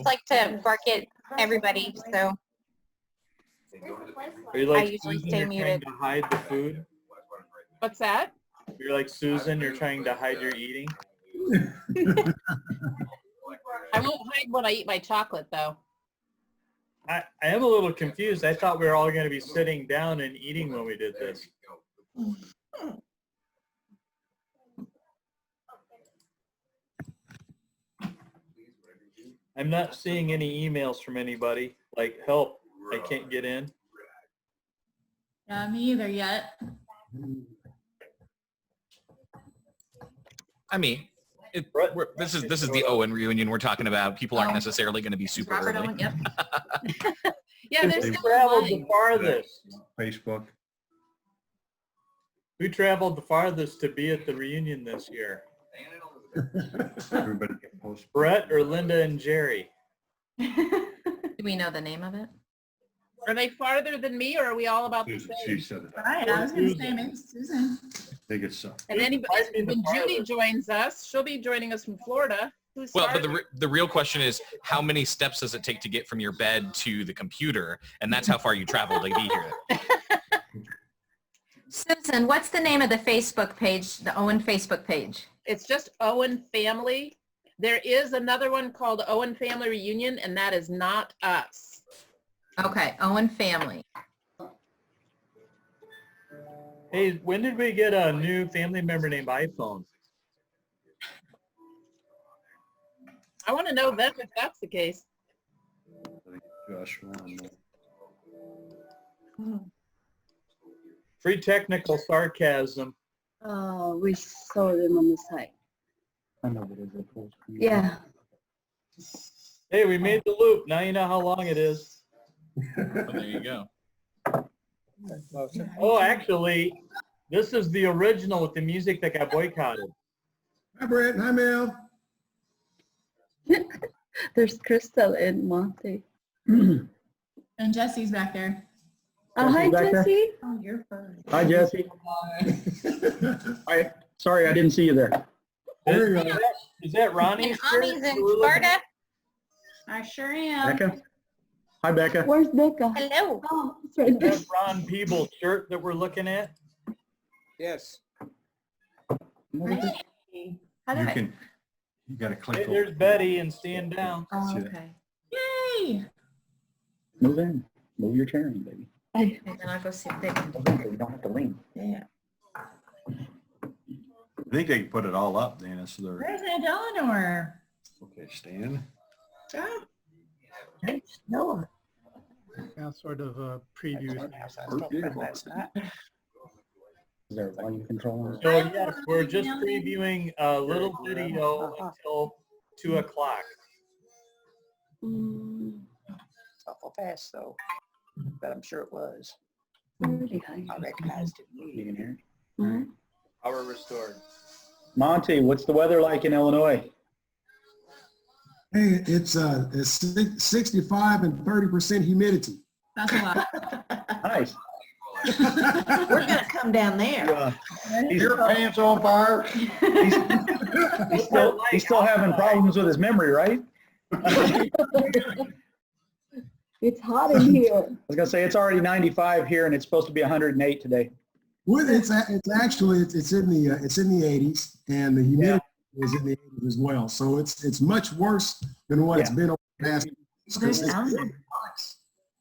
like to bark at everybody, so Are you like I usually Susan, stay you're muted. trying to hide the food? What's that? You're like Susan, you're trying to hide your eating? I won't hide when I eat my chocolate, though. I am a little confused. I thought we were all going to be sitting down and eating when we did this. I'm not seeing any emails from anybody, like, help, I can't get in. Yeah, me either yet. I mean, this is the Owen reunion we're talking about. People aren't necessarily going to be super Robert early. Owen, yep. Yeah, there's Who still traveled line. the farthest? Facebook. Who traveled the farthest to be at the reunion this year? Everybody can post. Brett or Linda and Jerry? Do we know the name of it? Are they farther than me, or are we all about the Susan, same? she said it. All right, I was going to say maybe Susan. I think it's so. And anybody, Might be the when Judy farthest. joins us, she'll be joining us from Florida. Who's Well, but farther? the real question is, how many steps does it take to get from your bed to the computer? And that's how far you travel to be here. Susan, what's the name of the Facebook page, the Owen Facebook page? It's just Owen Family. There is another one called Owen Family Reunion, and that is not us. Okay, Owen Family. Hey, when did we get a new family member named iPhone? I want to know then if that's the case. I think Josh won. Free technical sarcasm. Oh, we saw them on the site. I know what it is. Yeah. Hey, we made the loop. Now you know how long it is. Well, there you go. Oh, actually, this is the original with the music that got boycotted. Hi, Brett. Hi, Mel. There's Crystal and Monty. And Jesse's back there. Hi, back there? Jesse. Oh, you're fine. Hi, Jesse. Hi. Sorry, I didn't see you there. There you go. Is that Ronnie's and Amis shirt? in We're looking- Sparta. I sure am. Becca? Hi, Becca. Where's Becca? Hello. Oh, it's right Is there. that Ron Peebles' shirt that we're looking at? Yes. How You did I? can, you gotta click. Hey, over. there's Betty and stand down. Oh, See that? okay. Yay! Move in. Move your chair in, baby. I- And then I'll go see if they can. Move in so you don't have to lean. Yeah. I think they can put it all up, Dana, so they're, Where's Aunt Eleanor? okay, Stan. No. Now sort of a preview. Is there a volume control on it? So yes, we're just previewing a little video until 2 o'clock. Mm, It's awful fast though, but I'm sure it was. really high. I recognized it. You can hear it? Mhm. Power restored. Monty, what's the weather like in Illinois? Hey, it's 65 and 30% humidity. That's a lot. Nice. We're gonna come down there. Your pants on fire? He's still having problems with his memory, right? I It's hot in here. was gonna say, it's already 95 here and it's supposed to be 108 today. Well, it's actually it's in the 80s, and the humidity is in the 80s as well. So it's much worse than what it's Yeah. been over the past. There's sound.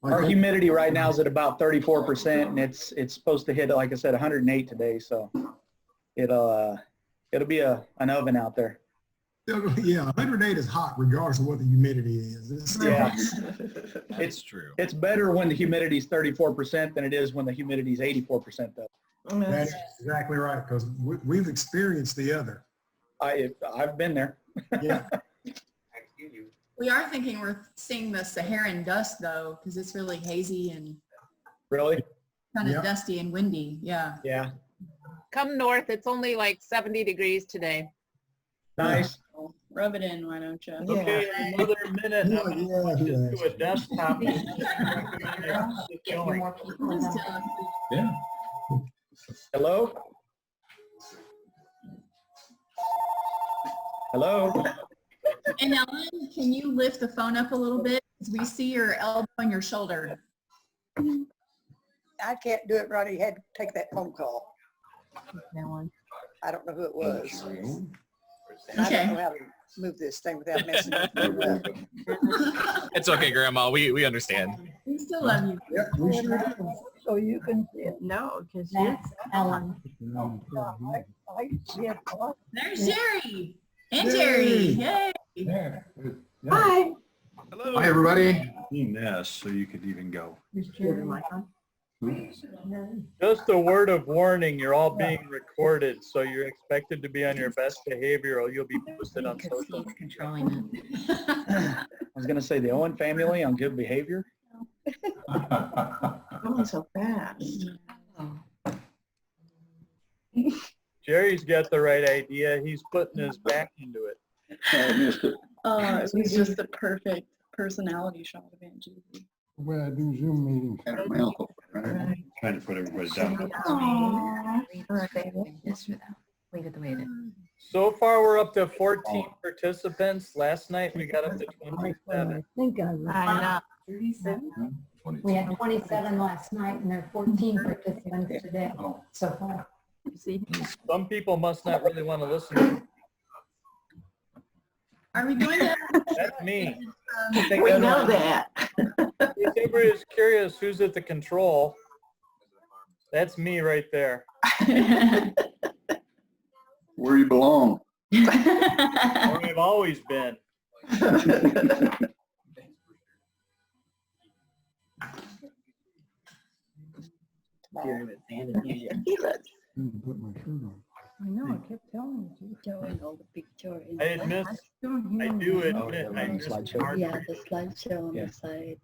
Our humidity right now is at about 34% and it's supposed to hit, like I said, 108 today. So it'll be an oven out there. Yeah, 108 is hot regardless of what the humidity is. It's still Yeah. It's true. It's better when the humidity is 34% than it is when the humidity is 84% though. That's exactly right, because we've experienced the other. I've been there. Yeah. We are thinking we're seeing the Saharan dust though, because it's really hazy and Really? kind of Yep. dusty and windy. Yeah. Yeah. Come north, it's only like 70 degrees today. Nice. Rub it in, why don't you? Okay, another minute. I'm gonna Yeah, switch yeah. this to a desktop. It's going. Yeah. Hello? Hello? And Ellen, can you lift the phone up a little bit? 'Cause we see your elbow and your shoulder. I can't do it right. He had to take that phone call. Ellen. I don't know who it was. And I Okay. don't know how to move this thing without messing it up. It's okay, Grandma. We understand. We still love you. Yeah, we sure do. So you can see it. No, because that's Ellen. There's Jerry and Jerry. Yay. Hi. Hello. Hi, everybody. Yes, so you could even go. Is Jerry on? Just a word of warning, you're all being recorded, so you're expected to be on your best behavior or you'll be posted on social. He's controlling it. I was gonna say the Owen family on good behavior. Going so fast. Jerry's got the right idea. He's putting his back into it. It was just the perfect personality shot of Aunt Judy. When I do Zoom meetings. Trying to put everybody down. Leave it the way it is. So far, we're up to 14 participants. Last night, we got up to 27. Think I I We had 27 last night and there are 14 participants today so far. Some people must not really want to listen. Are we going to? That's me. We know that. If anybody is curious who's at the control, that's me right there. Where you belong. Where I've always been. Put my shirt on. I know, I kept telling you. Showing all the picture. I admit, I do admit, I miss Slideshow. art. Yeah, the slideshow on Yeah. the side.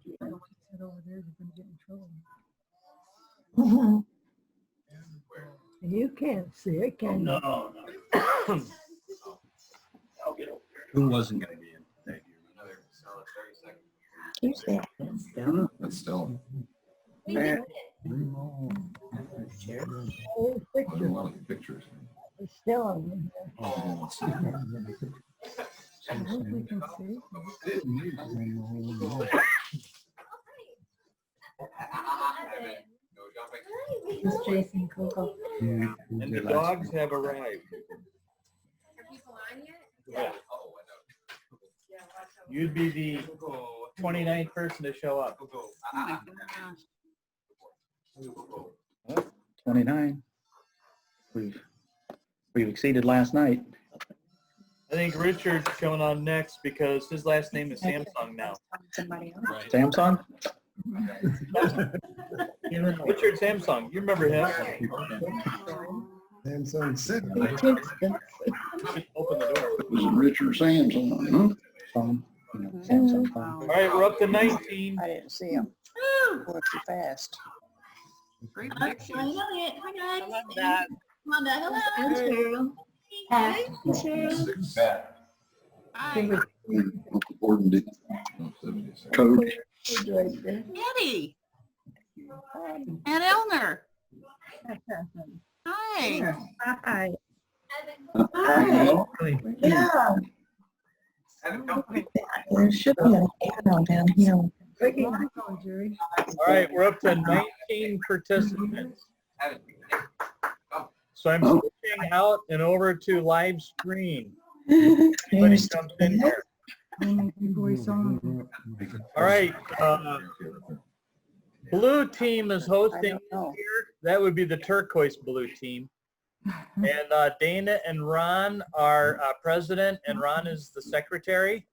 Yeah. You can't see it, can you? No. Who wasn't gonna be in? Thank you. Who's that? That's Stella. Oh, picture. Pictures. It's still on there. Oh, let's see. I hope we can see. It's Jason Coco. And the dogs have arrived. Yeah. You'd be the 29th person to show up. 29. We've exceeded last night. I think Richard's showing on next because his last name is Samsung now. Somebody else. Right. Samsung? Richard Samsung, you remember him? Samsung said. Open the door. Richard Samson. Phone. You know, Samsung phone. All right, we're up to 19. I didn't see him. Going too fast. Great Hi pictures. guys. Come on, hello. And Cheryl. Hi, Cheryl. Hi. Coach. Eddie. And Elner. Hi. Hi. Hello. Yeah. There should be an arrow down here. All right, we're up to 19 participants. So I'm switching out and over to live stream. Everybody comes in here. All right, blue team is hosting here. That would be the turquoise blue team. And Dana and Ron are president, and Ron is the secretary.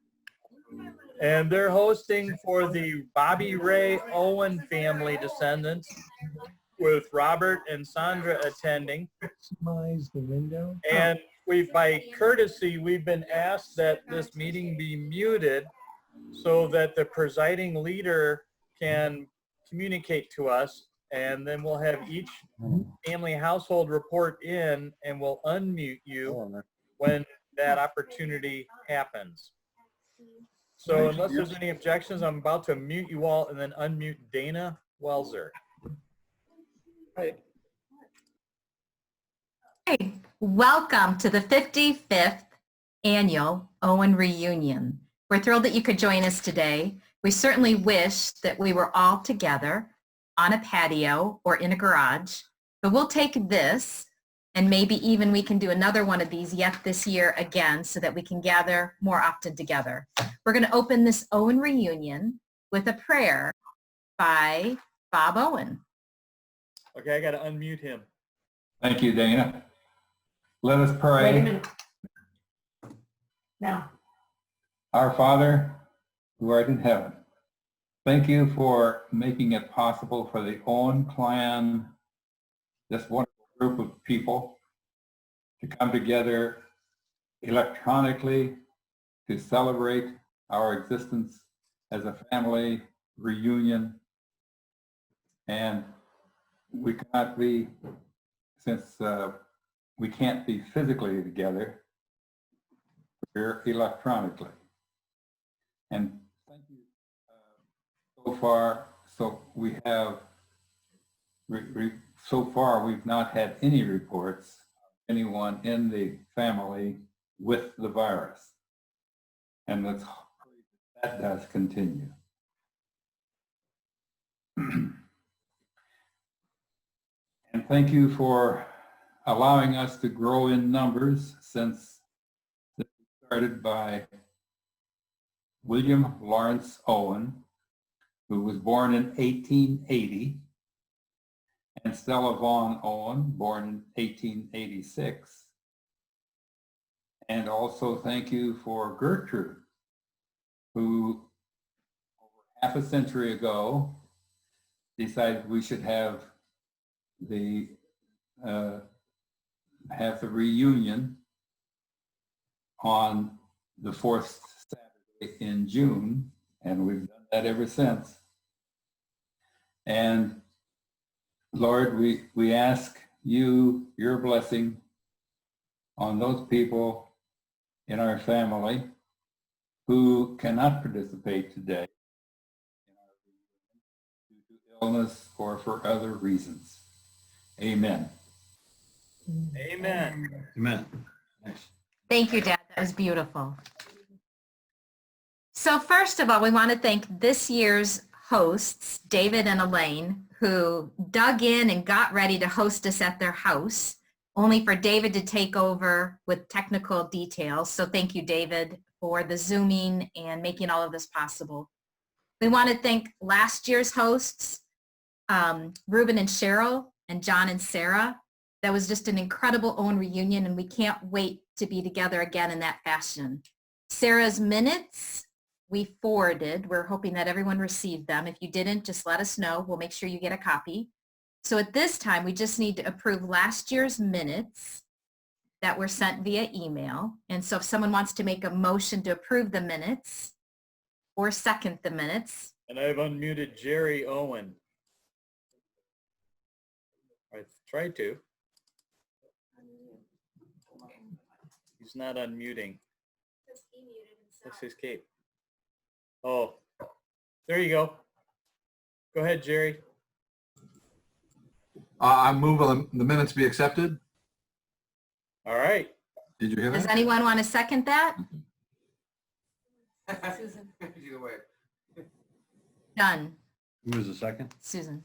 And they're hosting for the Bobby Ray Owen family descendants with Robert and Sandra attending. Maximize the window. And by courtesy, we've been asked that this meeting be muted so that the presiding leader can communicate to us. And then we'll have each family household report in, and we'll unmute you when that opportunity happens. So unless there's any objections, I'm about to mute you all and then unmute Dana Welzer. Hey, welcome to the 55th annual Owen reunion. We're thrilled that you could join us today. We certainly wish that we were all together on a patio or in a garage, but we'll take this and maybe even we can do another one of these yet this year again so that we can gather more often together. We're going to open this Owen reunion with a prayer by Bob Owen. Okay, I got to unmute him. Thank you, Dana. Let us Wait a pray. minute. Now, Our Father, who art in heaven, thank you for making it possible for the Owen clan, this wonderful group of people, to come together electronically to celebrate our existence as a family reunion. And we cannot be, since we can't be physically together, we're electronically. And thank you so far. So we have, so far we've not had any reports of anyone in the family with the virus. And let's pray that does continue. And thank you for allowing us to grow in numbers since this started by William Lawrence Owen, who was born in 1880, and Stella Vaugn Owen, born in 1886. And also thank you for Gertrude, who over half a century ago decided we should have the reunion on the fourth Saturday in June, and we've done that ever since. And Lord, we ask you, your blessing on those people in our family who cannot participate today in our reunion due to illness or for other reasons. Amen. Amen. Amen. Thank you, Dad. That was beautiful. So first of all, we want to thank this year's hosts, David and Elaine, who dug in and got ready to host us at their house, only for David to take over with technical details. So thank you, David, for the Zooming and making all of this possible. We want to thank last year's hosts, Ruben and Cheryl, and John and Sarah. That was just an incredible Owen reunion, and we can't wait to be together again in that fashion. Sarah's minutes, we forwarded. We're hoping that everyone received them. If you didn't, just let us know. We'll make sure you get a copy. So at this time, we just need to approve last year's minutes that were sent via email. And so if someone wants to make a motion to approve the minutes or second the minutes. And I've unmuted Jerry Owen. I tried to. He's not unmuting. That's his cape. Oh, there you go. Go ahead, Jerry. I move the minutes be accepted. All right. Did you hear that? Does anyone want to second that? Susan. Either way. Done. Who was the second? Susan.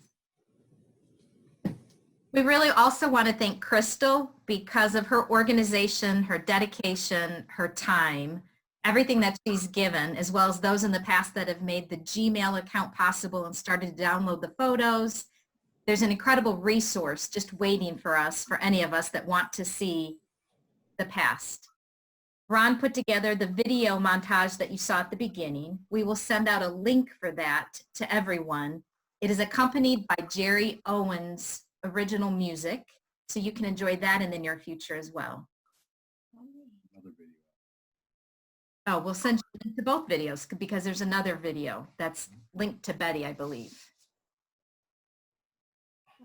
We really also want to thank Crystal because of her organization, her dedication, her time, everything that she's given, as well as those in the past that have made the Gmail account possible and started to download the photos. There's an incredible resource just waiting for us, for any of us that want to see the past. Ron put together the video montage that you saw at the beginning. We will send out a link for that to everyone. It is accompanied by Jerry Owen's original music, so you can enjoy that in the near future as well. Oh, we'll send you a link to both videos because there's another video that's linked to Betty, I believe.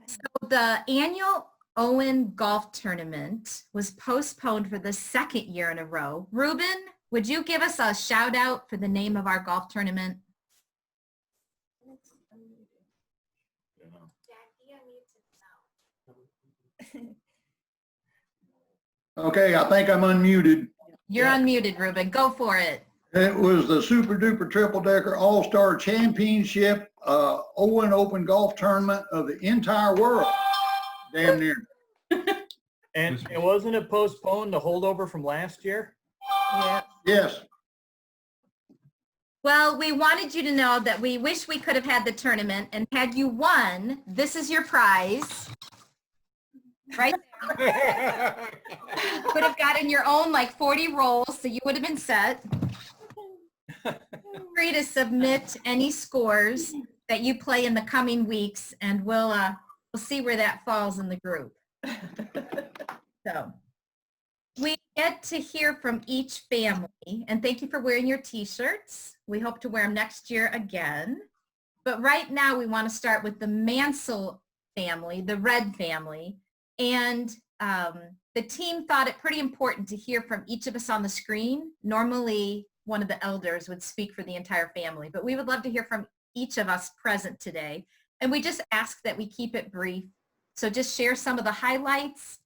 So the annual Owen Golf Tournament was postponed for the second year in a row. Ruben, would you give us a shout out for the name of our golf tournament? Okay, I think I'm unmuted. You're unmuted, Ruben. Go for it. It was the Super Duper Triple Decker All-Star Championship Owen Open Golf Tournament of the entire world. Damn near. And wasn't it postponed to holdover from last year? Yeah. Yes. Well, we wanted you to know that we wish we could have had the tournament, and had you won, this is your prize. Right there. Could have gotten your own like 40 rolls, so you would have been set. Feel free to submit any scores that you play in the coming weeks, and we'll see where that falls in the group. So we get to hear from each family, and thank you for wearing your t-shirts. We hope to wear them next year again. But right now we want to start with the Mansel family, the Red family. And the team thought it pretty important to hear from each of us on the screen. Normally, one of the elders would speak for the entire family, but we would love to hear from each of us present today. And we just ask that we keep it brief. So just share some of the highlights.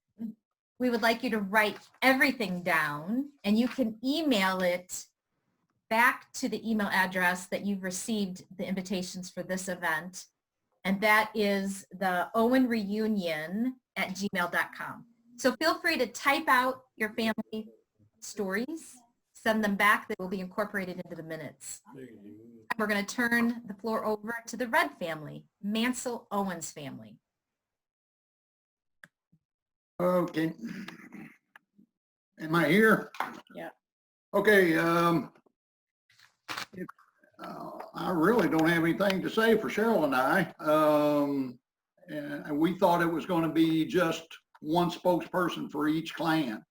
We would like you to write everything down, and you can email it back to the email address that you've received the invitations for this event. And that is the owenreunion@gmail.com. So feel free to type out your family stories, send them back. They will be incorporated into the minutes. We're going to turn the floor over to the Red family, Mansel Owens family. Okay. Am I here? Yeah. Okay. I really don't have anything to say for Cheryl and I. And we thought it was going to be just one spokesperson for each clan.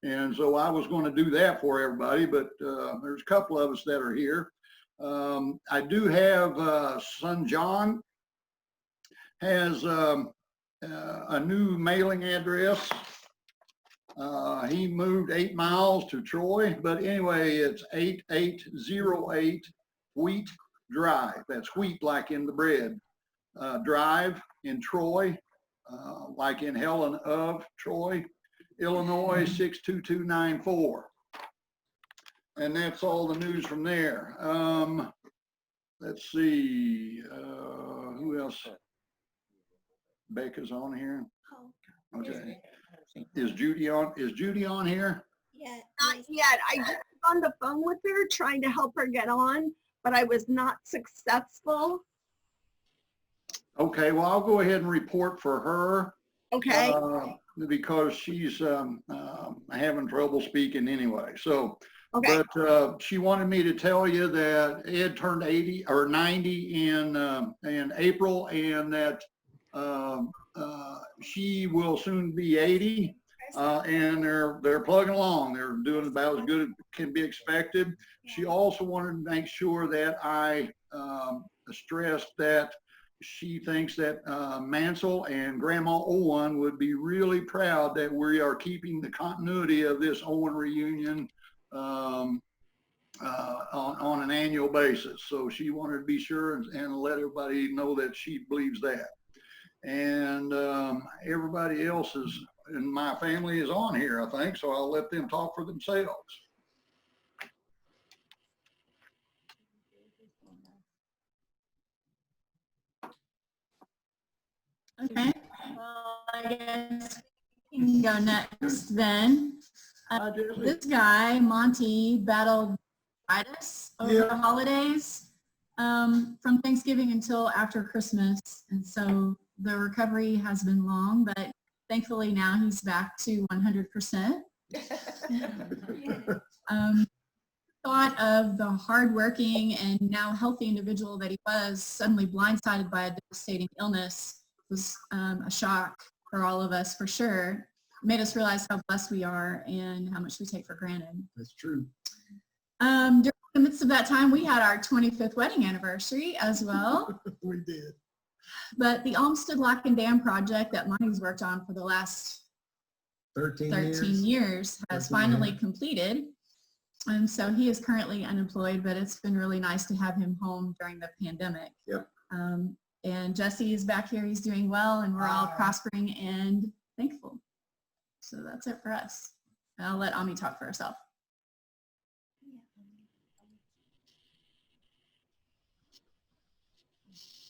And so I was going to do that for everybody, but there's a couple of us that are here. I do have son John has a new mailing address. He moved 8 miles to Troy, but anyway, it's 8808 Wheat Drive. That's wheat like in the bread. Drive in Troy, like in Helen of Troy, Illinois 62294. And that's all the news from there. Let's see, who else? Becca's on here. Okay. Is Judy on here? Yeah, not yet. I just on the phone with her trying to help her get on, but I was not successful. Okay, well, I'll go ahead and report for her. Okay. Because she's having trouble speaking anyway. So, okay. But she wanted me to tell you that Ed turned 80 or 90 in April, and that she will soon be 80. And they're plugging along. They're doing about as good as can be expected. She also wanted to make sure that I stressed that she thinks that Mansel and Grandma Owen would be really proud that we are keeping the continuity of this Owen reunion on an annual basis. So she wanted to be sure and let everybody know that she believes that. And everybody else is in my family is on here, I think, so I'll let them talk for themselves. Okay, well, I guess we can go next then. This guy, Monty, battled arthritis over the holidays from Thanksgiving until after Christmas. And so the recovery has been long, but thankfully now he's back to 100%. Thought of the hardworking and now healthy individual that he was suddenly blindsided by a devastating illness was a shock for all of us, for sure. It made us realize how blessed we are and how much we take for granted. That's true. During the midst of that time, we had our 25th wedding anniversary as well. We did. But the Olmsted Lock and Dam project that Monty's worked on for the last 13 years has finally completed. And so he is currently unemployed, but it's been really nice to have him home during the pandemic. Yep. And Jesse is back here. He's doing well, and we're all prospering and thankful. So that's it for us. And I'll let Ami talk for herself.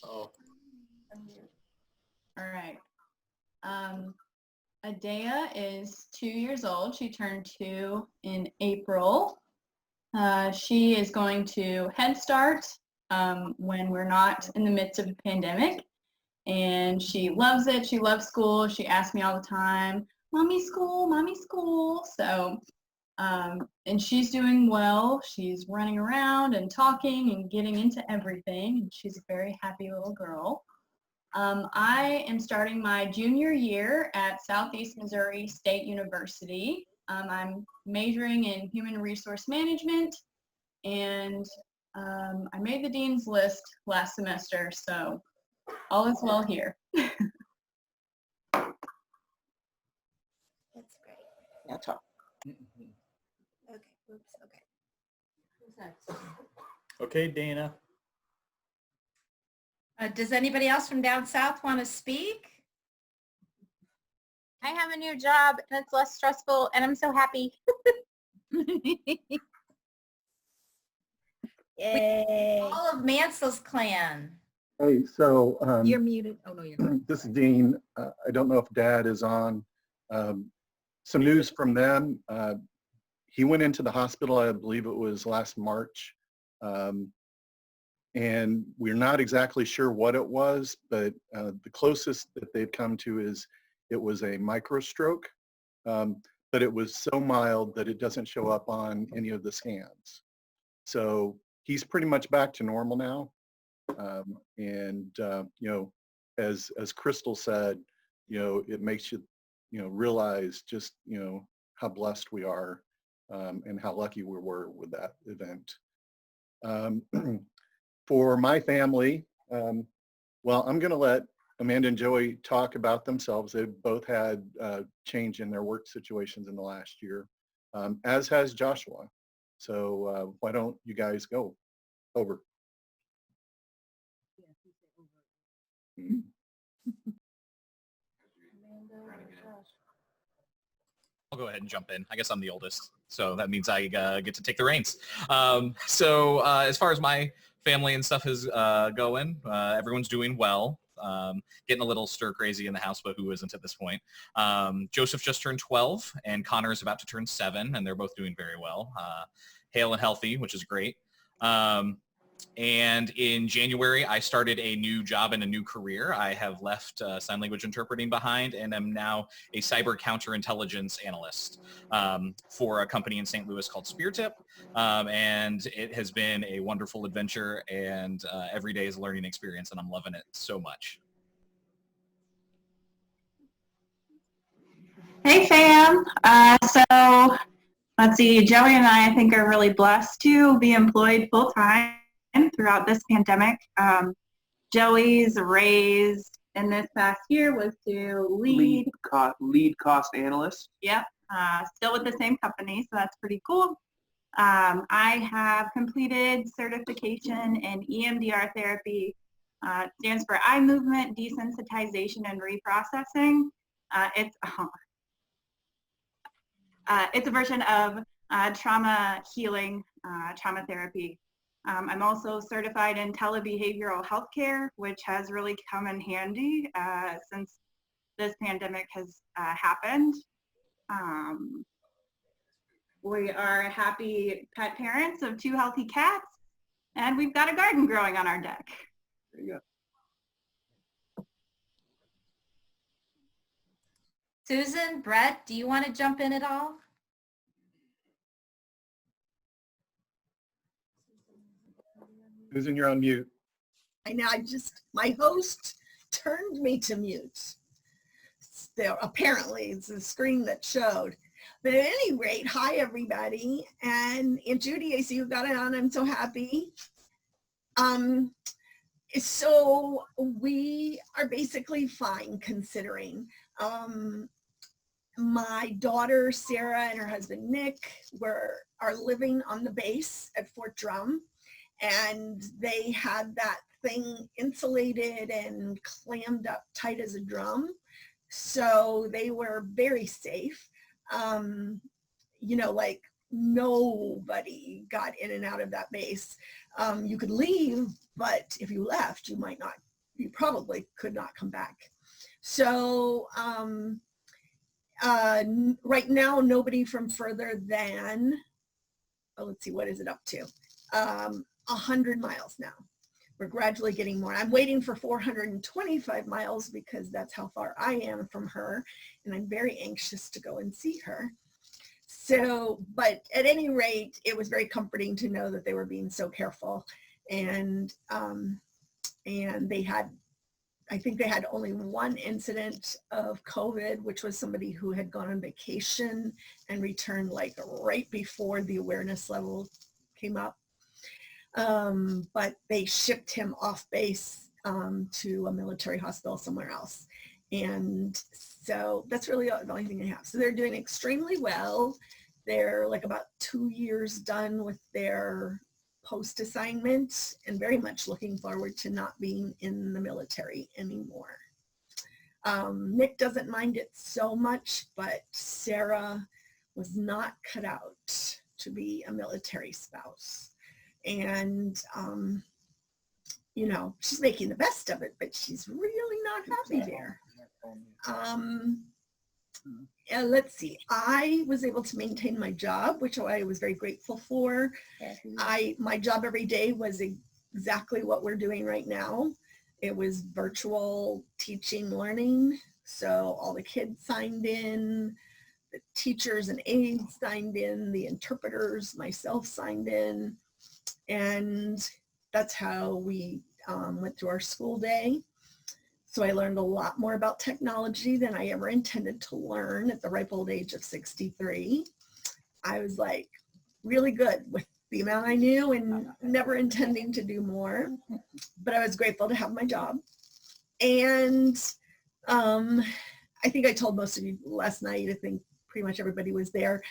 Oh, All right. Adea is 2 years old. She turned 2 in April. She is going to Head Start when we're not in the midst of a pandemic. And she loves it. She loves school. She asks me all the time, Mommy, school, Mommy, school. So, and she's doing well. She's running around and talking and getting into everything. And she's a very happy little girl. I am starting my junior year at Southeast Missouri State University. I'm majoring in human resource management, and I made the dean's list last semester, so all is well here. That's great. Now talk. Okay, oops, okay. Who's next? okay, Dana. Does anybody else from down south want to speak? I have a new job and it's less stressful and I'm so happy. Yay. All of Mansel's clan. Hey, so You're muted. Oh, no, you're not. this is Dean. I don't know if Dad is on. Some news from them. He went into the hospital, I believe it was last March. And we're not exactly sure what it was, but the closest that they've come to is it was a microstroke, but it was so mild that it doesn't show up on any of the scans. So he's pretty much back to normal now. And you know, as Crystal said, you know, it makes you, you know, realize just, you know, how blessed we are and how lucky we were with that event. For my family, well, I'm going to let Amanda and Joey talk about themselves. They've both had change in their work situations in the last year, as has Joshua. So why don't you guys go over? Mhm. I'll go ahead and jump in. I guess I'm the oldest, so that means I get to take the reins. As far as my family and stuff is going, everyone's doing well. Getting a little stir crazy in the house, but who isn't at this point? Joseph just turned 12, and Connor is about to turn 7, and they're both doing very well. Hale and healthy, which is great. And in January, I started a new job and a new career. I have left sign language interpreting behind and am now a cyber counterintelligence analyst for a company in St. Louis called SpearTip. And it has been a wonderful adventure, and every day is a learning experience, and I'm loving it so much. Hey fam, so let's see, Joey and I think are really blessed to be employed full-time throughout this pandemic. Joey's raise in this past year was to lead cost analyst. Yep, still with the same company, so that's pretty cool. I have completed certification in EMDR therapy. Stands for eye movement desensitization and reprocessing. It's a version of trauma healing, trauma therapy. I'm also certified in telebehavioral healthcare, which has really come in handy since this pandemic has happened. We are happy pet parents of 2 healthy cats, and we've got a garden growing on our deck. There you go. Susan, Brett, do you want to jump in at all? Susan, you're on mute. I know, my host turned me to mute. There, apparently it's the screen that showed. But at any rate, hi everybody. And Aunt Judy, I see you got it on. I'm so happy. So we are basically fine considering. My daughter Sarah and her husband Nick are living on the base at Fort Drum, and they had that thing insulated and clammed up tight as a drum, so they were very safe. You know, like nobody got in and out of that base. You could leave, but if you left, you might not you probably could not come back. So right now, nobody from further than, let's see, what is it up to? 100 miles now. We're gradually getting more. I'm waiting for 425 miles because that's how far I am from her. And I'm very anxious to go and see her. So, but at any rate, it was very comforting to know that they were being so careful. And they had, I think they had only one incident of COVID, which was somebody who had gone on vacation and returned like right before the awareness level came up. But they shipped him off base to a military hospital somewhere else. And so that's really the only thing they have. So they're doing extremely well. They're like about 2 years done with their post assignment and very much looking forward to not being in the military anymore. Nick doesn't mind it so much, but Sarah was not cut out to be a military spouse. And, you know, she's making the best of it, but she's really not happy there. Let's see, I was able to maintain my job, which I was very grateful for. My job every day was exactly what we're doing right now. It was virtual teaching, learning. So all the kids signed in, the teachers and aides signed in, the interpreters, myself signed in. And that's how we went through our school day. So I learned a lot more about technology than I ever intended to learn at the ripe old age of 63. I was like really good with the amount I knew and never intending to do more, but I was grateful to have my job. And I think I told most of you last night, I think pretty much everybody was there.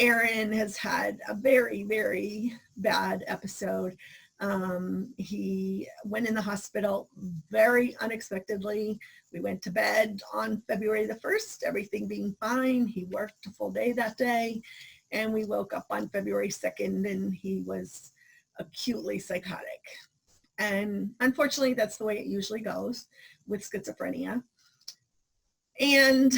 Aaron has had a very, very bad episode. He went in the hospital very unexpectedly. We went to bed on February the 1st, everything being fine. He worked a full day that day, and we woke up on February 2nd and he was acutely psychotic. And unfortunately, that's the way it usually goes with schizophrenia. And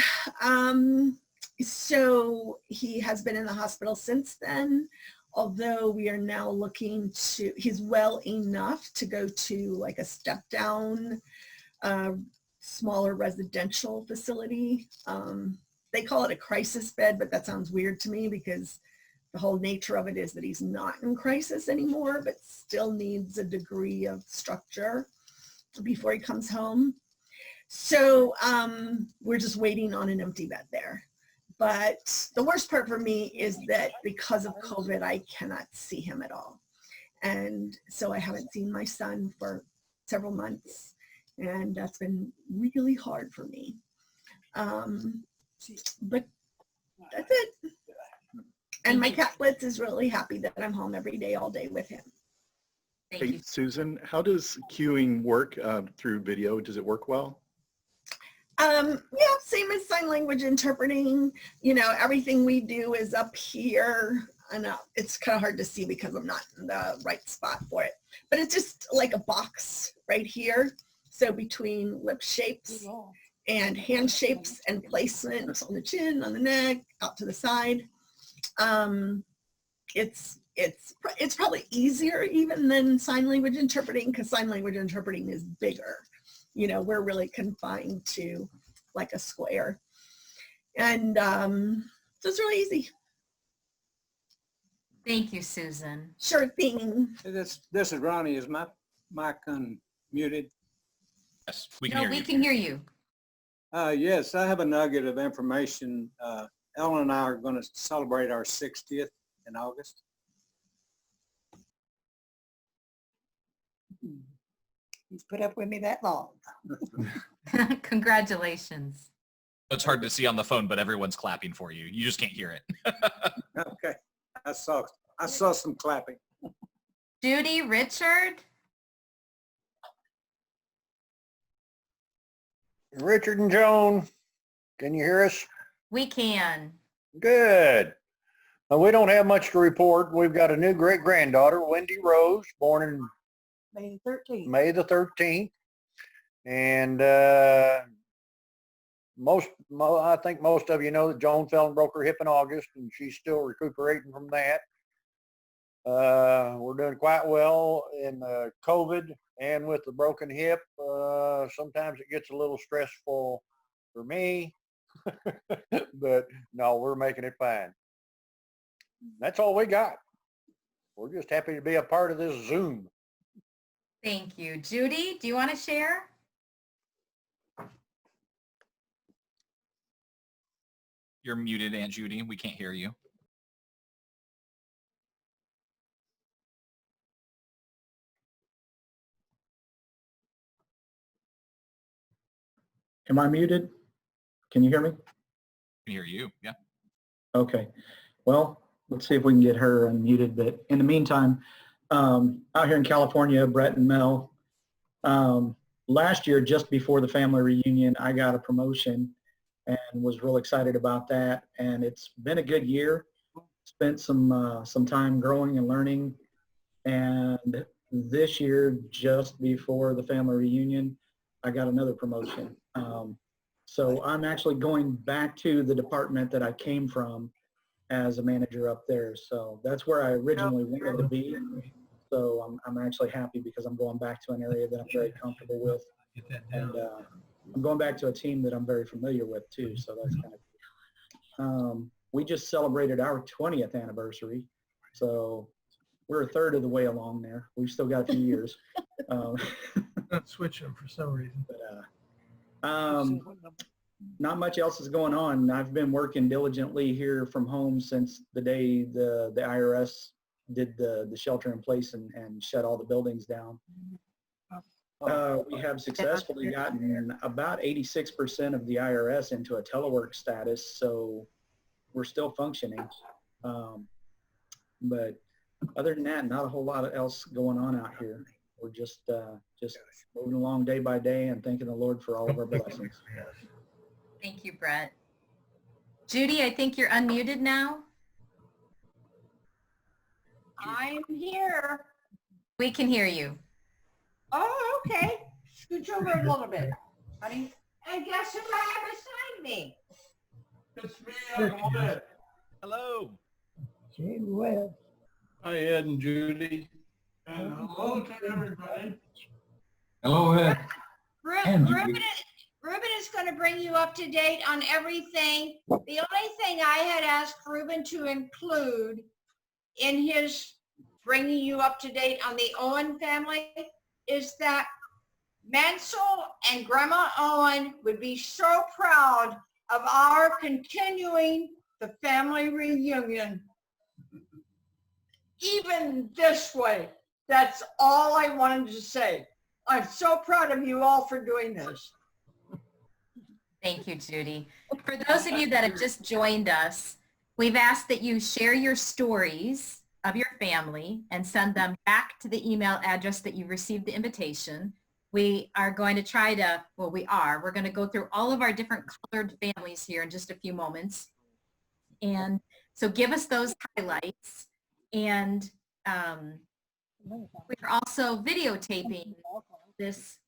so he has been in the hospital since then, although we are now looking to, he's well enough to go to like a step down, smaller residential facility. They call it a crisis bed, but that sounds weird to me because the whole nature of it is that he's not in crisis anymore, but still needs a degree of structure before he comes home. So we're just waiting on an empty bed there. But the worst part for me is that because of COVID, I cannot see him at all. And so I haven't seen my son for several months, and that's been really hard for me. But that's it. And my cat Blitz is really happy that I'm home every day, all day with him. Hey, Susan, how does queuing work through video? Does it work well? Yeah, same as sign language interpreting. You know, everything we do is up here. I know it's kind of hard to see because I'm not in the right spot for it, but it's just like a box right here. So between lip shapes and hand shapes and placement on the chin, on the neck, out to the side, it's probably easier even than sign language interpreting, because sign language interpreting is bigger. You know, we're really confined to like a square. And so it's really easy. Thank you, Susan. Sure thing. This is Ronnie. Is my mic unmuted? Yes, we can hear you. No, we can hear you. Yes, I have a nugget of information. Ellen and I are going to celebrate our 60th in August. He's put up with me that long. Congratulations. It's hard to see on the phone, but everyone's clapping for you. You just can't hear it. Okay. I saw some clapping. Judy, Richard? Richard and Joan, can you hear us? We can. Good. Well, we don't have much to report. We've got a new great-granddaughter, Wendy Rose, born in May 13th. May the 13th. And I think most of you know that Joan fell and broke her hip in August, and she's still recuperating from that. We're doing quite well in COVID and with the broken hip. Sometimes it gets a little stressful for me, but no, we're making it fine. That's all we got. We're just happy to be a part of this Zoom. Thank you. Judy, do you want to share? You're muted, Aunt Judy. We can't hear you. Am I muted? Can you hear me? I can hear you, yeah. Okay. Well, let's see if we can get her unmuted. But in the meantime, out here in California, Brett and Mel, last year, just before the family reunion, I got a promotion and was real excited about that. And it's been a good year. Spent some time growing and learning. And this year, just before the family reunion, I got another promotion. So I'm actually going back to the department that I came from as a manager up there. So that's where I originally wanted to be. So I'm actually happy because I'm going back to an area that I'm very comfortable with. And I'm going back to a team that I'm very familiar with too. So that's kind of cool. We just celebrated our 20th anniversary. So we're a third of the way along there. We've still got a few years. Not switch them for some reason. But, not much else is going on. I've been working diligently here from home since the day the IRS did the shelter in place and shut all the buildings down. We have successfully gotten about 86% of the IRS into a telework status, so we're still functioning. But other than that, not a whole lot else going on out here. We're just moving along day by day and thanking the Lord for all of our blessings. Thank you, Brett. Judy, I think you're unmuted now. I'm here. We can hear you. Oh, okay. Scooch over a little bit, honey. And guess who I have beside me? It's me, Ed. Hello. Gee whiz. Hi, Ed and Judy. And hello to everybody. Hello, Ed. Ruben is going to bring you up to date on everything. The only thing I had asked Ruben to include in his bringing you up to date on the Owen family is that Mansel and Grandma Owen would be so proud of our continuing the family reunion. Even this way. That's all I wanted to say. I'm so proud of you all for doing this. Thank you, Judy. For those of you that have just joined us, we've asked that you share your stories of your family and send them back to the email address that you received the invitation. We are going to try to, well, we're going to go through all of our different colored families here in just a few moments. And so give us those highlights. And we're also videotaping this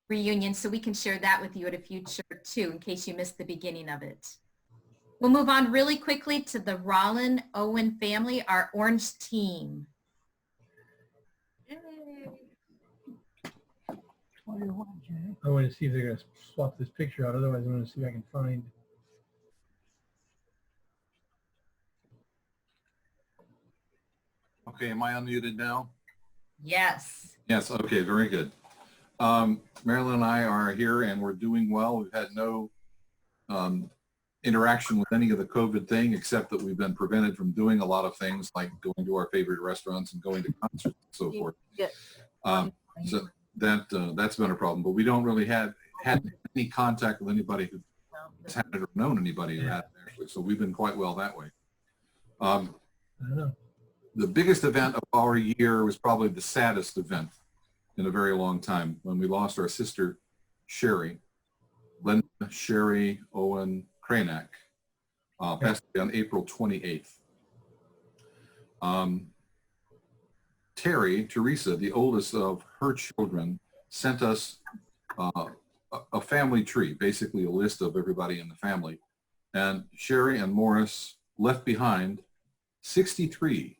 reunion so we can share that with you at a future too, in case you missed the beginning of it. We'll move on really quickly to the Rollan Owen family, our orange team. I want to see if they're going to swap this picture out. Otherwise, I want to see if I can find. Okay, am I unmuted now? Yes. Yes, okay, very good. Marilyn and I are here and we're doing well. We've had no interaction with any of the COVID thing, except that we've been prevented from doing a lot of things like going to our favorite restaurants and going to concerts and so forth. So that's been a problem, but we don't really had any contact with anybody who has had it or known anybody who had it actually. So we've been quite well that way. I don't know. The biggest event of our year was probably the saddest event in a very long time when we lost our sister, Sherry, Linda Sherry Owen Kranak, passed away on April 28th. Teresa, the oldest of her children, sent us a family tree, basically a list of everybody in the family. And Sherry and Morris left behind 63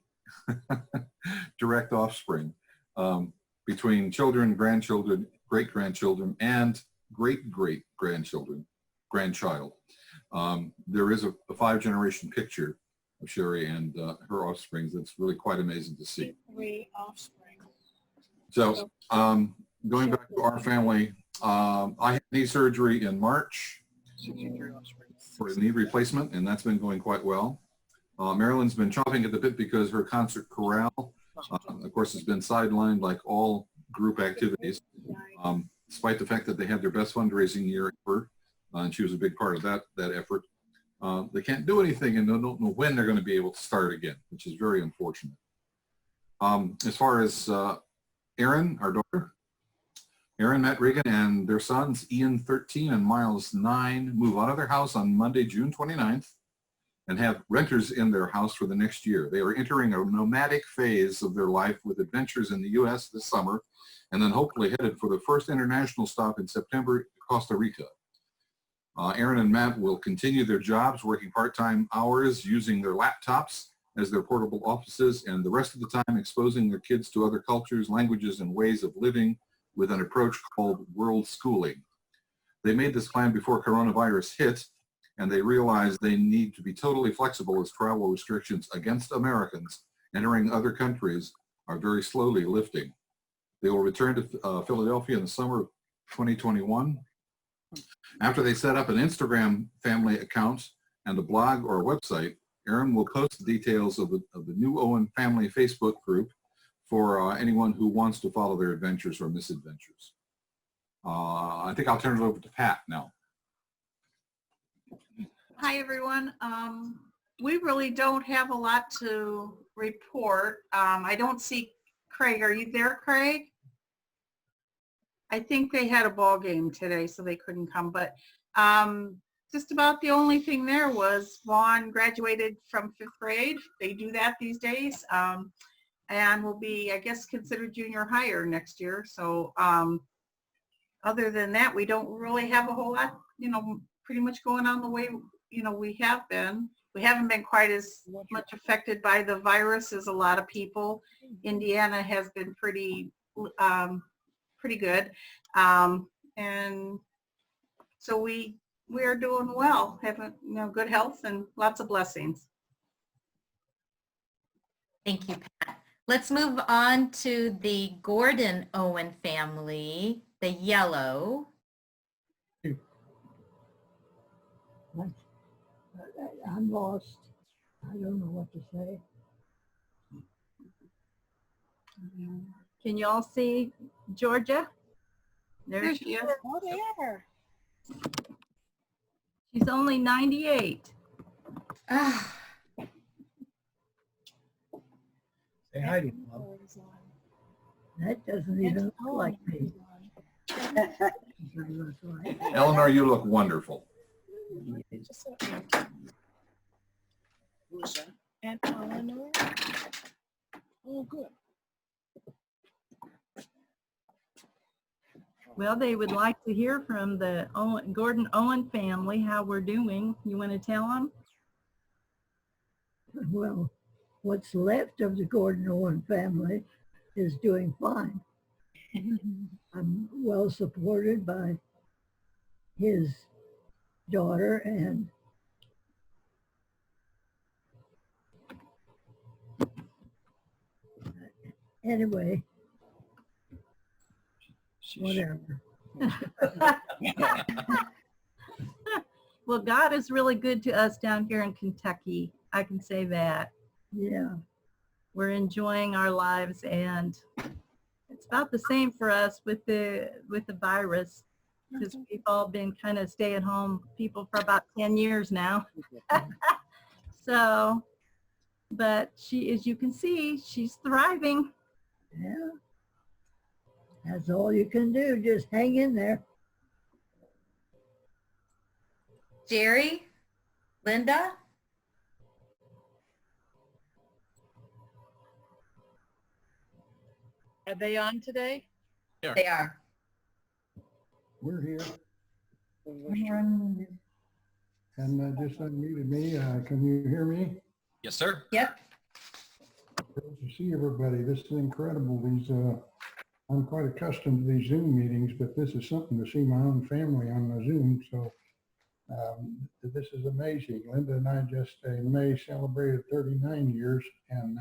direct offspring, between children, grandchildren, great-grandchildren, and great-great-grandchildren, grandchild. There is a 5-generation picture of Sherry and her offspring that's really quite amazing to see. 3 offspring. So going back to our family, I had knee surgery in March for a knee replacement, and that's been going quite well. Marilyn's been chomping at the bit because her concert chorale, of course, has been sidelined like all group activities, despite the fact that they had their best fundraising year ever, and she was a big part of that effort. They can't do anything and don't know when they're going to be able to start again, which is very unfortunate. As far as Erin, our daughter, Erin met Regan and their sons, Ian 13 and Miles 9, move out of their house on Monday, June 29th, and have renters in their house for the next year. They are entering a nomadic phase of their life with adventures in the U.S. this summer, and then hopefully headed for the first international stop in September to Costa Rica. Erin and Matt will continue their jobs, working part-time hours, using their laptops as their portable offices, and the rest of the time exposing their kids to other cultures, languages, and ways of living with an approach called world schooling. They made this plan before coronavirus hit, and they realized they need to be totally flexible as travel restrictions against Americans entering other countries are very slowly lifting. They will return to Philadelphia in the summer of 2021. After they set up an Instagram family account and a blog or a website, Erin will post the details of the new Owen family Facebook group for anyone who wants to follow their adventures or misadventures. I think I'll turn it over to Pat now. Hi, everyone. We really don't have a lot to report. I don't see Craig. Are you there, Craig? I think they had a ball game today, so they couldn't come. But just about the only thing there was Vaugn graduated from 5th grade. They do that these days. And will be, I guess, considered junior higher next year. So other than that, we don't really have a whole lot, pretty much going on the way, we have been. We haven't been quite as much affected by the virus as a lot of people. Indiana has been pretty good. And so we are doing well, having, good health and lots of blessings. Thank you, Pat. Let's move on to the Gordon Owen family, the yellow. I'm lost. I don't know what to say. Can you all see Georgia? There she is. Oh, there. She's only 98. Say hi to him. That doesn't even look like me. Eleanor, you look wonderful. Who's that? And Eleanor. Oh, good. Well, they would like to hear from the Gordon Owen family how we're doing. You want to tell them? Well, what's left of the Gordon Owen family is doing fine. I'm well supported by his daughter and anyway, whatever. Well, God is really good to us down here in Kentucky. I can say that. Yeah. We're enjoying our lives, and it's about the same for us with the virus, because we've all been kind of stay-at-home people for about 10 years now. So, but she, as you can see, she's thriving. Yeah. That's all you can do. Just hang in there. Jerry, Linda. Are they on today? They are. We're here. Myron. And just unmuted me. Can you hear me? Yes, sir. Yep. Great to see everybody. This is incredible. I'm quite accustomed to these Zoom meetings, but this is something to see my own family on the Zoom. So this is amazing. Linda and I just in May celebrated 39 years, and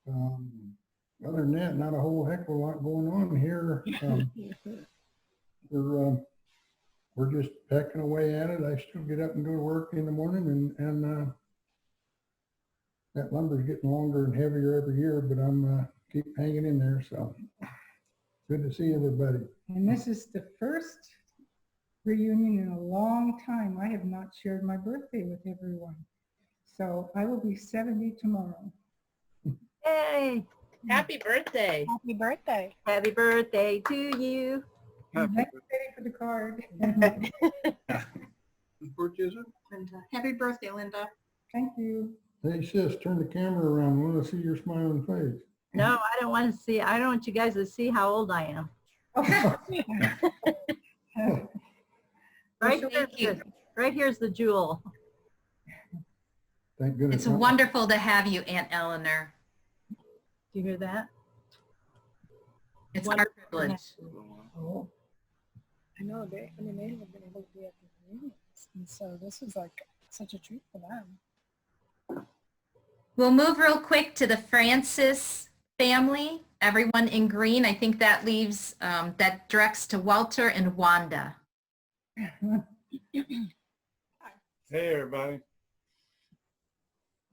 other than that, not a whole heck of a lot going on here. We're just pecking away at it. I still get up and go to work in the morning, and that lumber's getting longer and heavier every year, but I'm keep hanging in there. So good to see everybody. And this is the first reunion in a long time. I have not shared my birthday with everyone. So I will be 70 tomorrow. Yay! Happy birthday. Happy birthday. Happy birthday to you. I'm ready for the card. Whose birthday is it? Linda. Happy birthday, Linda. Thank you. Hey sis, turn the camera around. I want to see your smiling face. No, I don't want to see, I don't want you guys to see how old I am. Right here's the jewel. Thank goodness. It's wonderful to have you, Aunt Eleanor. Do you hear that? It's our privilege. Oh. I know they haven't been able to be at the reunions, and so this is like such a treat for them. We'll move real quick to the Francis family. Everyone in green. I think that leaves, that directs to Walter and Wanda. Hey, everybody.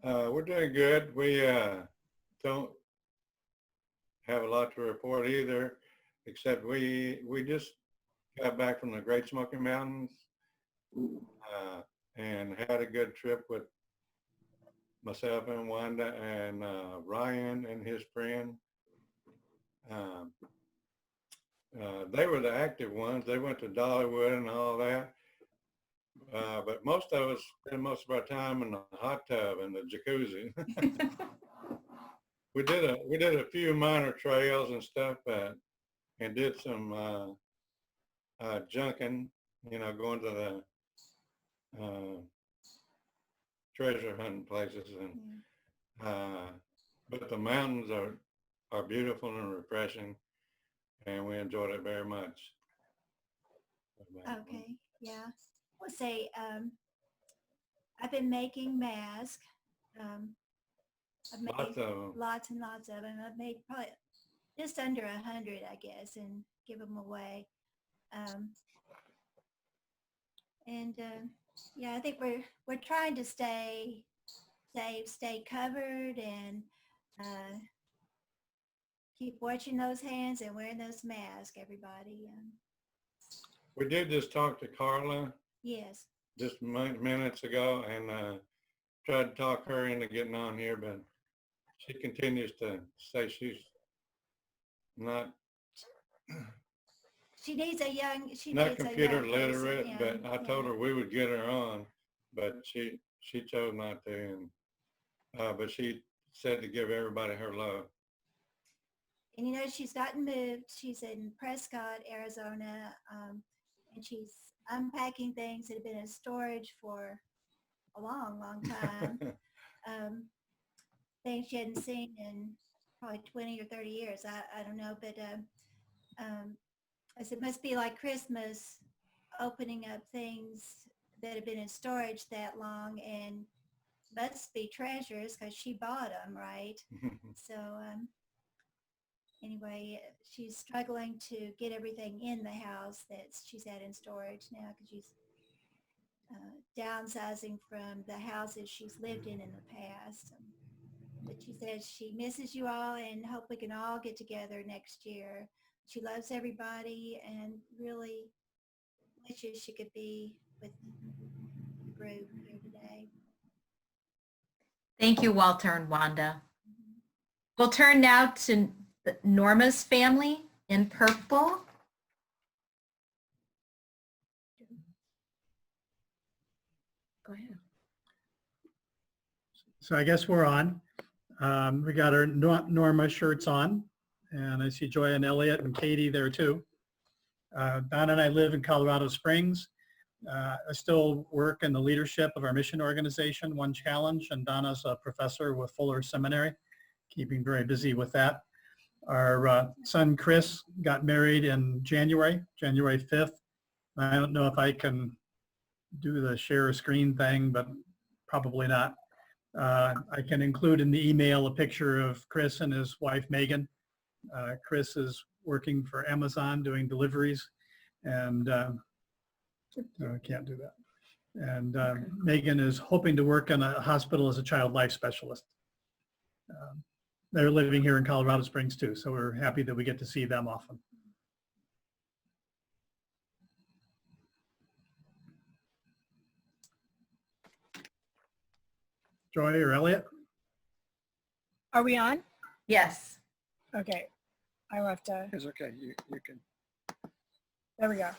We're doing good. We don't have a lot to report either, except we just got back from the Great Smoky Mountains and had a good trip with myself and Wanda and Ryan and his friend. They were the active ones. They went to Dollywood and all that. But most of us spend most of our time in the hot tub and the jacuzzi. We did a few minor trails and stuff, and did some junking, going to the treasure hunting places, and but the mountains are beautiful and refreshing, and we enjoyed it very much. Okay, yeah. We'll say I've been making masks. I've made Lots of them. lots and lots of them. I've made probably just under 100, I guess, and give them away. Yeah, I think we're trying to stay safe, stay covered, and keep watching those hands and wearing those masks, everybody. We did just talk to Carla Yes. just minutes ago, and tried to talk her into getting on here, but she continues to say she's not She needs a young, not computer literate, but I told her we would get her on, but she chose not to, and but she said to give everybody her love. And she's gotten moved. She's in Prescott, Arizona, and she's unpacking things that have been in storage for a long, long time. Things she hadn't seen in probably 20 or 30 years. I don't know, but I said, it must be like Christmas, opening up things that have been in storage that long, and must be treasures because she bought them, right? So anyway, she's struggling to get everything in the house that she's had in storage now, because she's downsizing from the houses she's lived in the past. But she says she misses you all and hope we can all get together next year. She loves everybody and really wishes she could be with the group here today. Thank you, Walter and Wanda. We'll turn now to Norma's family in purple. Go ahead. So I guess we're on. We got our Norma shirts on, and I see Joy and Elliot and Katie there too. Don and I live in Colorado Springs. I still work in the leadership of our mission organization, One Challenge, and Donna's a professor with Fuller Seminary, keeping very busy with that. Our son Chris got married in January 5th. I don't know if I can do the share a screen thing, but probably not. I can include in the email a picture of Chris and his wife Megan. Chris is working for Amazon doing deliveries, and I can't do that. And Megan is hoping to work in a hospital as a child life specialist. They're living here in Colorado Springs too, so we're happy that we get to see them often. Joy or Elliot? Are we on? Yes. Okay. I will have to, It's okay. You can. there we go.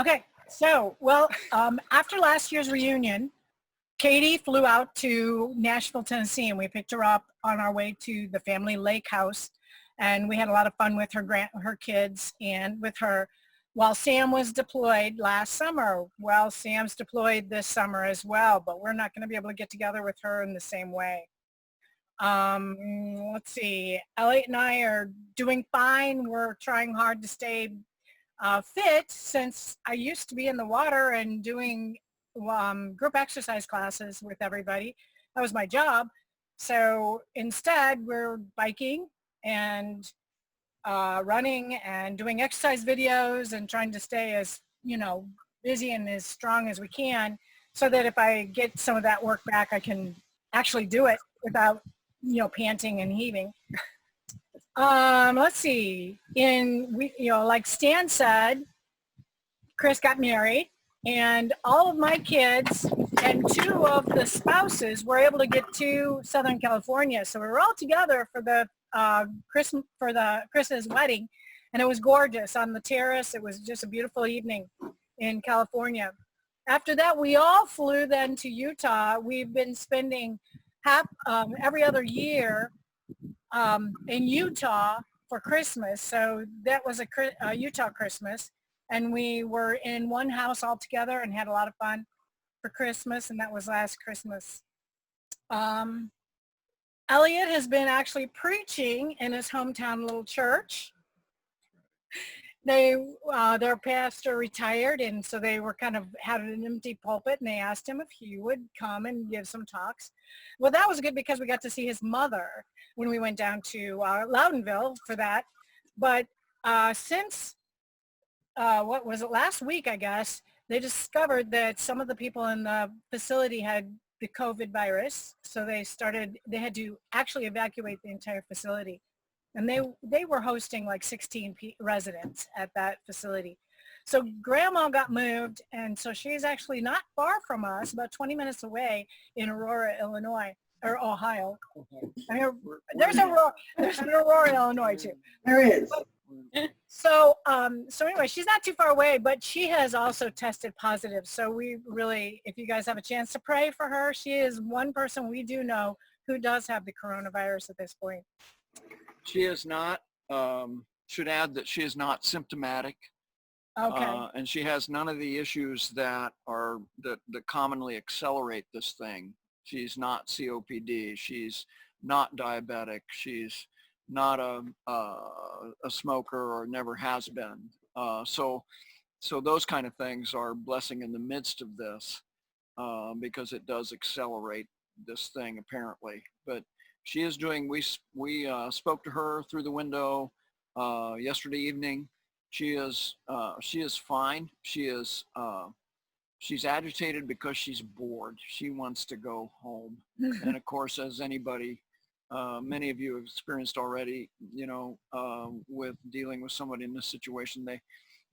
Okay. So, well, after last year's reunion, Katie flew out to Nashville, Tennessee, and we picked her up on our way to the family lake house. And we had a lot of fun with her kids and with her while Sam was deployed last summer. Well, Sam's deployed this summer as well, but we're not going to be able to get together with her in the same way. Let's see. Elliot and I are doing fine. We're trying hard to stay fit, since I used to be in the water and doing group exercise classes with everybody. That was my job. So instead, we're biking and running and doing exercise videos and trying to stay as, busy and as strong as we can, so that if I get some of that work back, I can actually do it without, panting and heaving. Let's see. Like Stan said, Chris got married, and all of my kids and 2 of the spouses were able to get to Southern California. So we were all together for the Chris's wedding, and it was gorgeous on the terrace. It was just a beautiful evening in California. After that, we all flew then to Utah. We've been spending every other year in Utah for Christmas. So that was a Utah Christmas, and we were in one house all together and had a lot of fun for Christmas, and that was last Christmas. Elliot has been actually preaching in his hometown little church. Their pastor retired, and so they were kind of had an empty pulpit, and they asked him if he would come and give some talks. Well, that was good because we got to see his mother when we went down to Loudonville for that. But since, what was it, last week, I guess, they discovered that some of the people in the facility had the COVID virus. So they had to actually evacuate the entire facility. And they were hosting like 16 residents at that facility. So Grandma got moved, and so she's actually not far from us, about 20 minutes away in Aurora, Illinois, or Ohio. I mean, there's an Aurora, Illinois too. There is. So anyway, she's not too far away, but she has also tested positive. So we really, if you guys have a chance to pray for her, she is one person we do know who does have the coronavirus at this point. She is not, should add that she is not symptomatic. Okay. And she has none of the issues that commonly accelerate this thing. She's not COPD. She's not diabetic. She's not a smoker or never has been. So those kind of things are a blessing in the midst of this, because it does accelerate this thing apparently. But she is doing, we spoke to her through the window yesterday evening. She is fine. She's agitated because she's bored. She wants to go home. And of course, as anybody, many of you have experienced already, with dealing with somebody in this situation, they,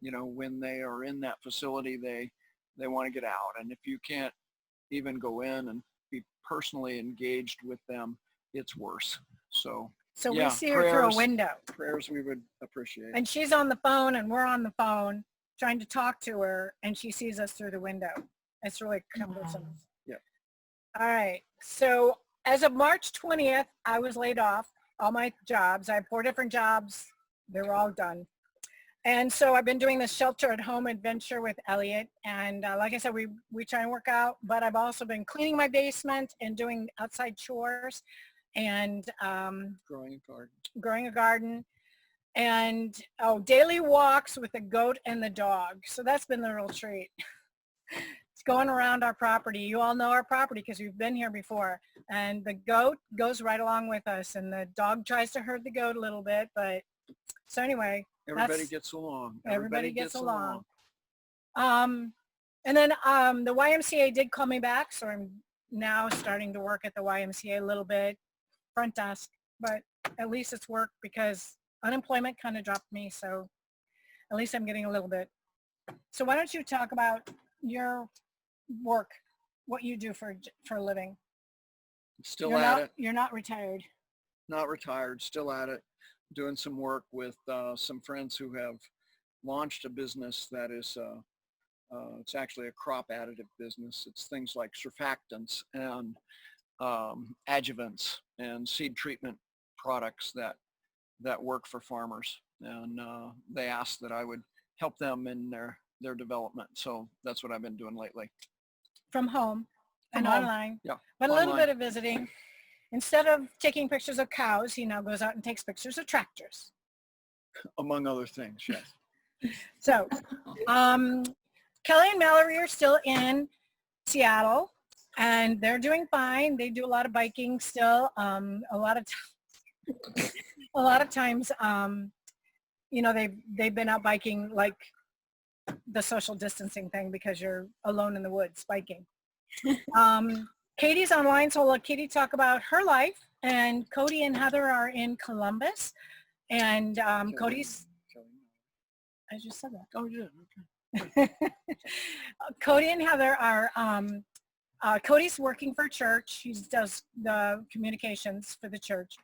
when they are in that facility, they want to get out. And if you can't even go in and be personally engaged with them, it's worse. So yeah, we see her through a window. Prayers we would appreciate. And she's on the phone, and we're on the phone trying to talk to her, and she sees us through the window. It's really cumbersome. Yeah. All right. So as of March 20th, I was laid off all my jobs. I had 4 different jobs. They were all done. And so I've been doing this shelter at home adventure with Elliot. And like I said, we try and work out, but I've also been cleaning my basement and doing outside chores and growing a garden and daily walks with the goat and the dog. So that's been the real treat. It's going around our property. You all know our property because we've been here before. And the goat goes right along with us and the dog tries to herd the goat a little bit. But so anyway, Everybody gets along. Everybody gets along. And then the YMCA did call me back, so I'm now starting to work at the YMCA a little bit, front desk, but at least it's work because unemployment kind of dropped me, so at least I'm getting a little bit. So why don't you talk about your work, what you do for a living? Still at it. You're not retired. Not retired, still at it. Doing some work with some friends who have launched a business that is, it's actually a crop additive business. It's things like surfactants and adjuvants and seed treatment products that work for farmers. And they asked that I would help them in their development. So that's what I've been doing lately. From home and From home. Online. Yeah. But a little online. bit of visiting. Instead of taking pictures of cows, he now goes out and takes pictures of tractors. Among other things, yes. So Kelly and Mallory are still in Seattle and they're doing fine. They do a lot of biking still. A lot of times, you know, they've been out biking like the social distancing thing because you're alone in the woods biking. Katie's online, so we'll let Katie talk about her life. And Cody and Heather are in Columbus. And Cody's, I just said that. Oh, yeah, okay. Cody and Heather are, Cody's working for church. He does the communications for the church.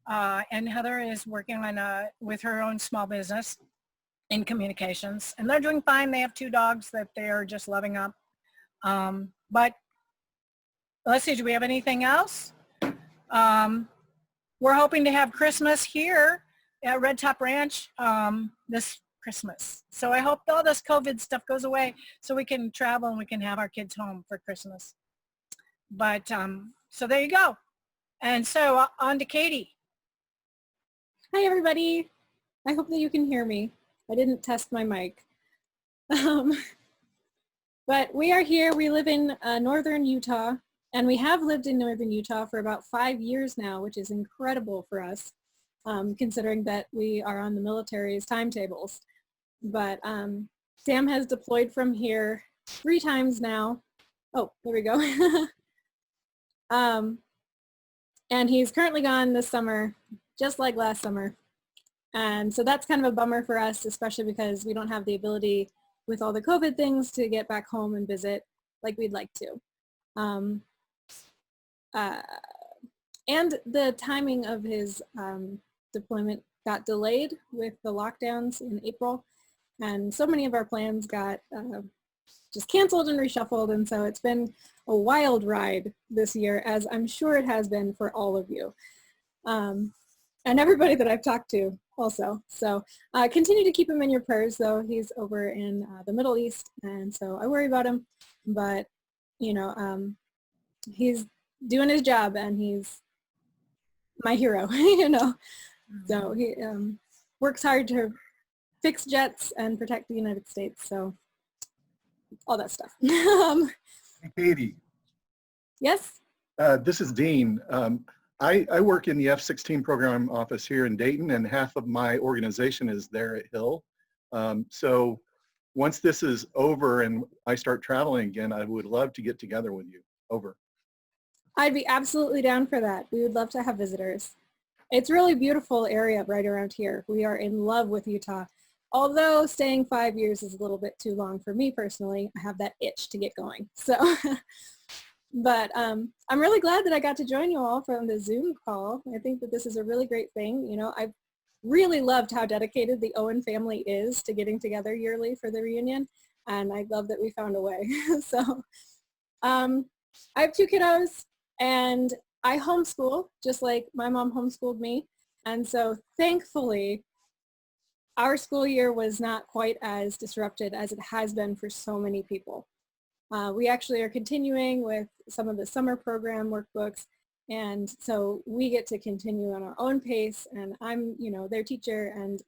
And Heather is working on with her own small business in communications. And they're doing fine. They have 2 dogs that they're just loving up. But let's see, do we have anything else? We're hoping to have Christmas here at Red Top Ranch this Christmas. So I hope all this COVID stuff goes away so we can travel and we can have our kids home for Christmas. But so there you go. And so on to Katie. Hi, everybody. I hope that you can hear me. I didn't test my mic. But we are here. We live in northern Utah. And we have lived in northern Utah for about 5 years now, which is incredible for us, considering that we are on the military's timetables. But Sam has deployed from here 3 times now. Oh, there we go. And he's currently gone this summer, just like last summer. And so that's kind of a bummer for us, especially because we don't have the ability with all the COVID things to get back home and visit like we'd like to. And the timing of his deployment got delayed with the lockdowns in April, and so many of our plans got just canceled and reshuffled, and so it's been a wild ride this year, as I'm sure it has been for all of you, and everybody that I've talked to also. So continue to keep him in your prayers, though. He's over in the Middle East, and so I worry about him, but you know, he's doing his job and he's my hero, you know. So he works hard to fix jets and protect the United States. So all that stuff. Katie. Yes? This is Dean. I work in the F-16 program office here in Dayton, and half of my organization is there at Hill. So once this is over and I start traveling again, I would love to get together with you. Over. I'd be absolutely down for that. We would love to have visitors. It's a really beautiful area right around here. We are in love with Utah. Although staying 5 years is a little bit too long for me personally, I have that itch to get going. So, but I'm really glad that I got to join you all from the Zoom call. I think that this is a really great thing. You know, I've really loved how dedicated the Owen family is to getting together yearly for the reunion. And I love that we found a way. So I have 2 kiddos. And I homeschool, just like my mom homeschooled me. And so thankfully, our school year was not quite as disrupted as it has been for so many people. We actually are continuing with some of the summer program workbooks, and so we get to continue on our own pace, and I'm, their teacher, and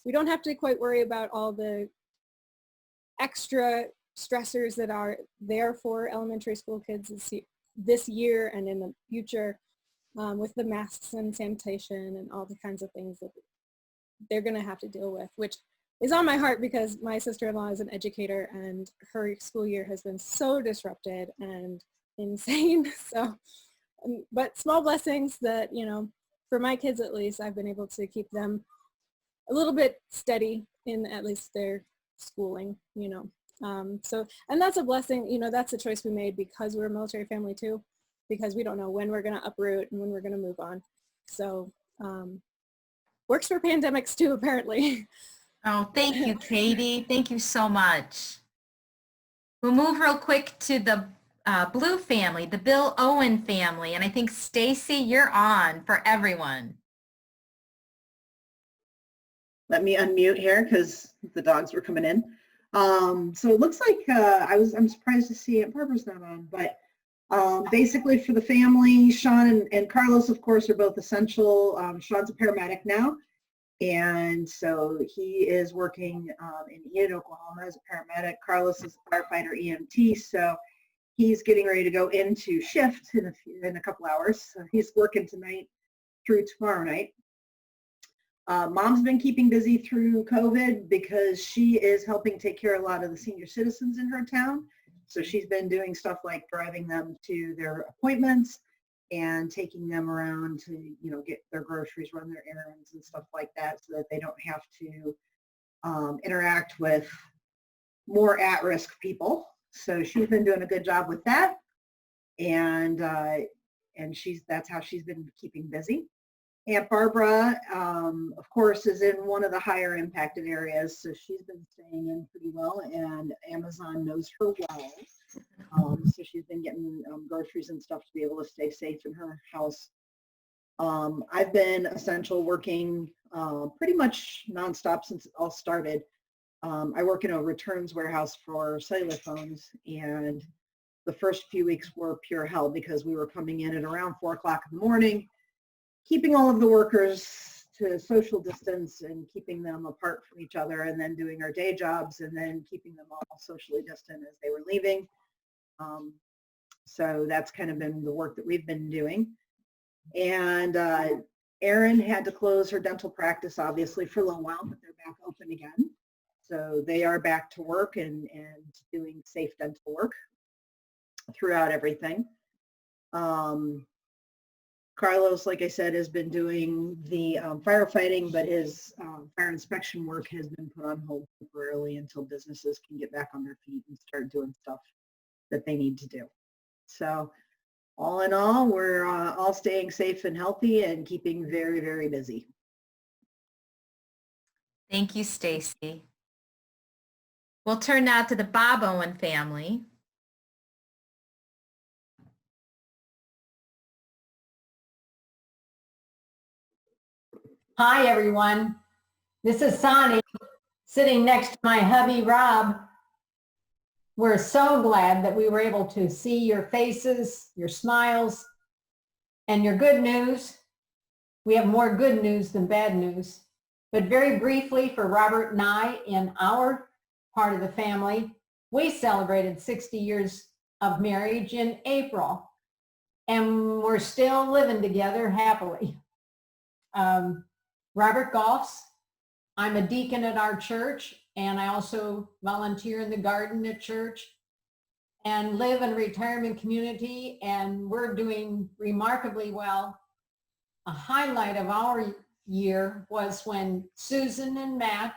we don't have to quite worry about all the extra stressors that are there for elementary school kids this year and in the future, with the masks and sanitation and all the kinds of things that they're going to have to deal with, which is on my heart because my sister-in-law is an educator and her school year has been so disrupted and insane. So, but small blessings that, for my kids at least, I've been able to keep them a little bit steady in at least their schooling, So, and that's a blessing, that's a choice we made because we're a military family too, because we don't know when we're going to uproot and when we're going to move on. So, works for pandemics too, apparently. Oh, thank you, Katie. Thank you so much. We'll move real quick to the Blue family, the Bill Owen family. And I think, Stacy, you're on for everyone. Let me unmute here because the dogs were coming in. So it looks like I'm surprised to see it. Barbara's not on, but basically for the family, Sean and Carlos, of course, are both essential. Sean's a paramedic now. And so he is working in Enid, Oklahoma as a paramedic. Carlos is a firefighter EMT. So he's getting ready to go into shift in a couple hours. So he's working tonight through tomorrow night. Mom's been keeping busy through COVID because she is helping take care of a lot of the senior citizens in her town. So she's been doing stuff like driving them to their appointments and taking them around to, get their groceries, run their errands and stuff like that so that they don't have to interact with more at-risk people. So she's been doing a good job with that. And that's how she's been keeping busy. Aunt Barbara, of course, is in one of the higher impacted areas, so she's been staying in pretty well, and Amazon knows her well. So she's been getting groceries and stuff to be able to stay safe in her house. I've been essential working pretty much nonstop since it all started. I work in a returns warehouse for cellular phones, and the first few weeks were pure hell because we were coming in at around 4 o'clock in the morning, keeping all of the workers to social distance and keeping them apart from each other, and then doing our day jobs and then keeping them all socially distant as they were leaving. So that's kind of been the work that we've been doing. And Erin had to close her dental practice, obviously, for a little while, but they're back open again. So they are back to work and doing safe dental work throughout everything. Carlos, like I said, has been doing the firefighting, but his fire inspection work has been put on hold temporarily until businesses can get back on their feet and start doing stuff that they need to do. So all in all, we're all staying safe and healthy and keeping very, very busy. Thank you, Stacy. We'll turn now to the Bob Owen family. Hi, everyone. This is Sonny sitting next to my hubby, Rob. We're so glad that we were able to see your faces, your smiles, and your good news. We have more good news than bad news. But very briefly, for Robert and I, in our part of the family, we celebrated 60 years of marriage in April, and we're still living together happily. Robert golfs. I'm a deacon at our church, and I also volunteer in the garden at church and live in a retirement community, and we're doing remarkably well. A highlight of our year was when Susan and Matt,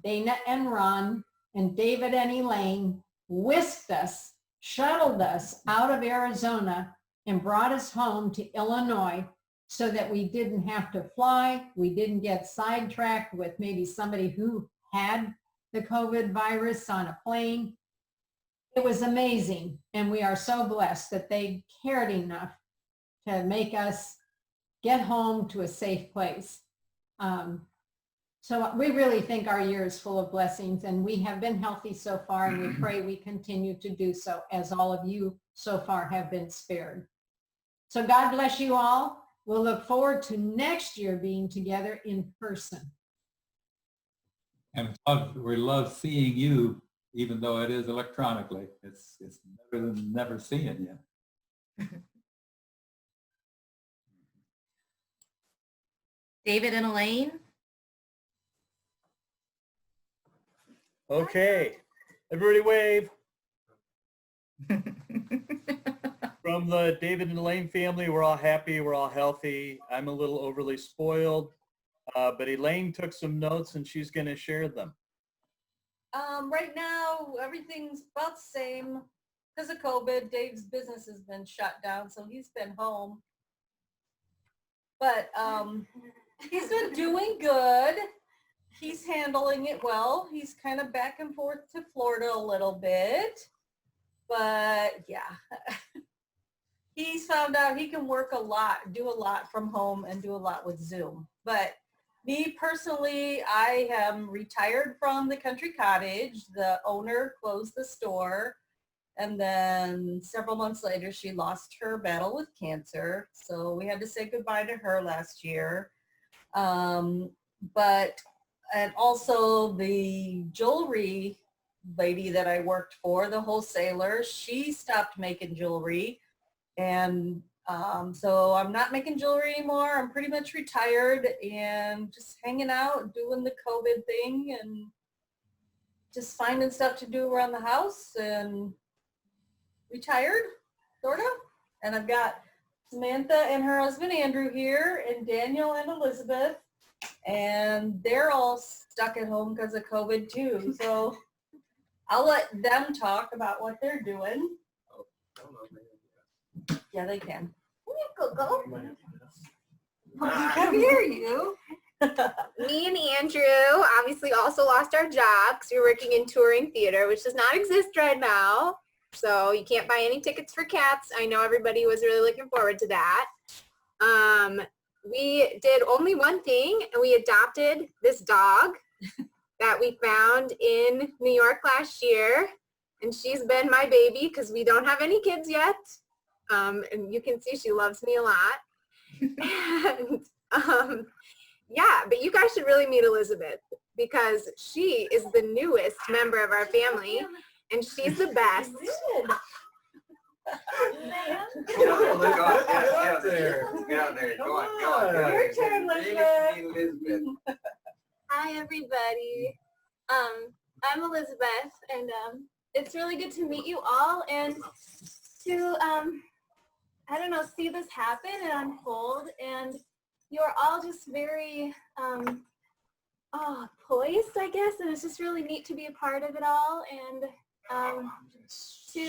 Dana and Ron, and David and Elaine whisked us, shuttled us out of Arizona and brought us home to Illinois so that we didn't have to fly. We didn't get sidetracked with maybe somebody who had the COVID virus on a plane. It was amazing, and we are so blessed that they cared enough to make us get home to a safe place. So we really think our year is full of blessings, and we have been healthy so far, and we pray we continue to do so, as all of you so far have been spared. So God bless you all. We'll look forward to next year being together in person. And we love seeing you, even though it is electronically. It's better than never seeing you. David and Elaine. Okay, everybody wave. From the David and Elaine family, we're all happy, we're all healthy. I'm a little overly spoiled, but Elaine took some notes and she's going to share them. Right now, everything's about the same. Because of COVID, Dave's business has been shut down, so he's been home. But he's been doing good. He's handling it well. He's kind of back and forth to Florida a little bit. But yeah, he's found out he can work a lot, do a lot from home, and do a lot with Zoom. But me personally, I am retired from the country cottage. The owner closed the store. And then several months later, she lost her battle with cancer. So we had to say goodbye to her last year. And also the jewelry lady that I worked for, the wholesaler, she stopped making jewelry. And so I'm not making jewelry anymore. I'm pretty much retired and just hanging out, doing the COVID thing and just finding stuff to do around the house and retired, sort of. And I've got Samantha and her husband Andrew here, and Daniel and Elizabeth, and they're all stuck at home because of COVID too. So I'll let them talk about what they're doing. Yeah, they can. Go. I can hear you. Me and Andrew obviously also lost our job because we were working in touring theater, which does not exist right now. So you can't buy any tickets for Cats. I know everybody was really looking forward to that. We did only one thing, and we adopted this dog that we found in New York last year. And she's been my baby because we don't have any kids yet. And you can see she loves me a lot. And yeah, but you guys should really meet Elizabeth because she is the newest member of our family. And she's the best. Get out there. Go on. Your turn, Elizabeth. Hi, everybody. I'm Elizabeth, and it's really good to meet you all and to, I don't know, see this happen and unfold. And you're all just very poised, I guess, and it's just really neat to be a part of it all and to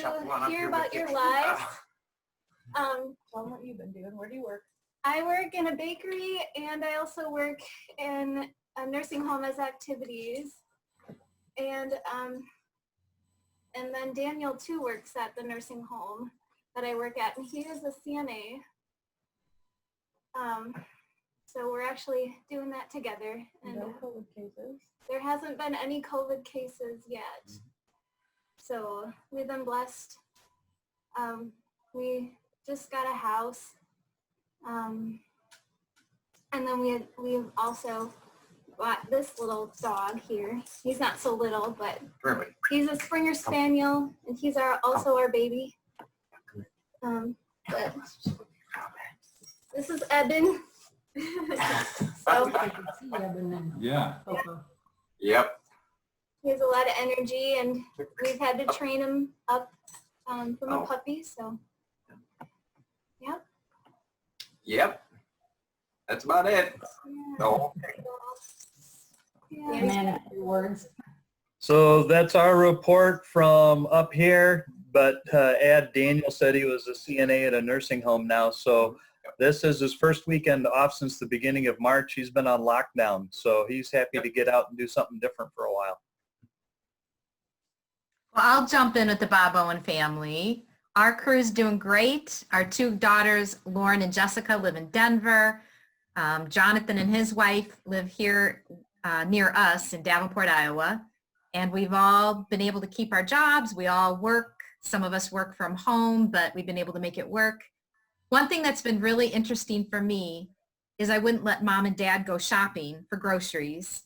hear about your lives. Tell them what you've been doing. Where do you work? I work in a bakery, and I also work in a nursing home as activities. And then Daniel too works at the nursing home that I work at, and he is a CNA. So we're actually doing that together. And no COVID cases. There hasn't been any COVID cases yet. So we've been blessed. We just got a house. And then we've also bought this little dog here. He's not so little, but he's a Springer Spaniel, and he's also our baby. But this is Eben. Yeah. Yep. He has a lot of energy, and we've had to train him up from a puppy, so yeah. Yep. That's about it. Oh. Yeah. Words. So that's our report from up here, but Daniel said he was a CNA at a nursing home now, so this is his first weekend off since the beginning of March. He's been on lockdown, so he's happy to get out and do something different for a while. Well, I'll jump in with the Bob Owen family. Our crew's doing great. Our two daughters, Lauren and Jessica, live in Denver. Jonathan and his wife live here near us in Davenport, Iowa. And we've all been able to keep our jobs. We all work. Some of us work from home, but we've been able to make it work. One thing that's been really interesting for me is I wouldn't let mom and dad go shopping for groceries.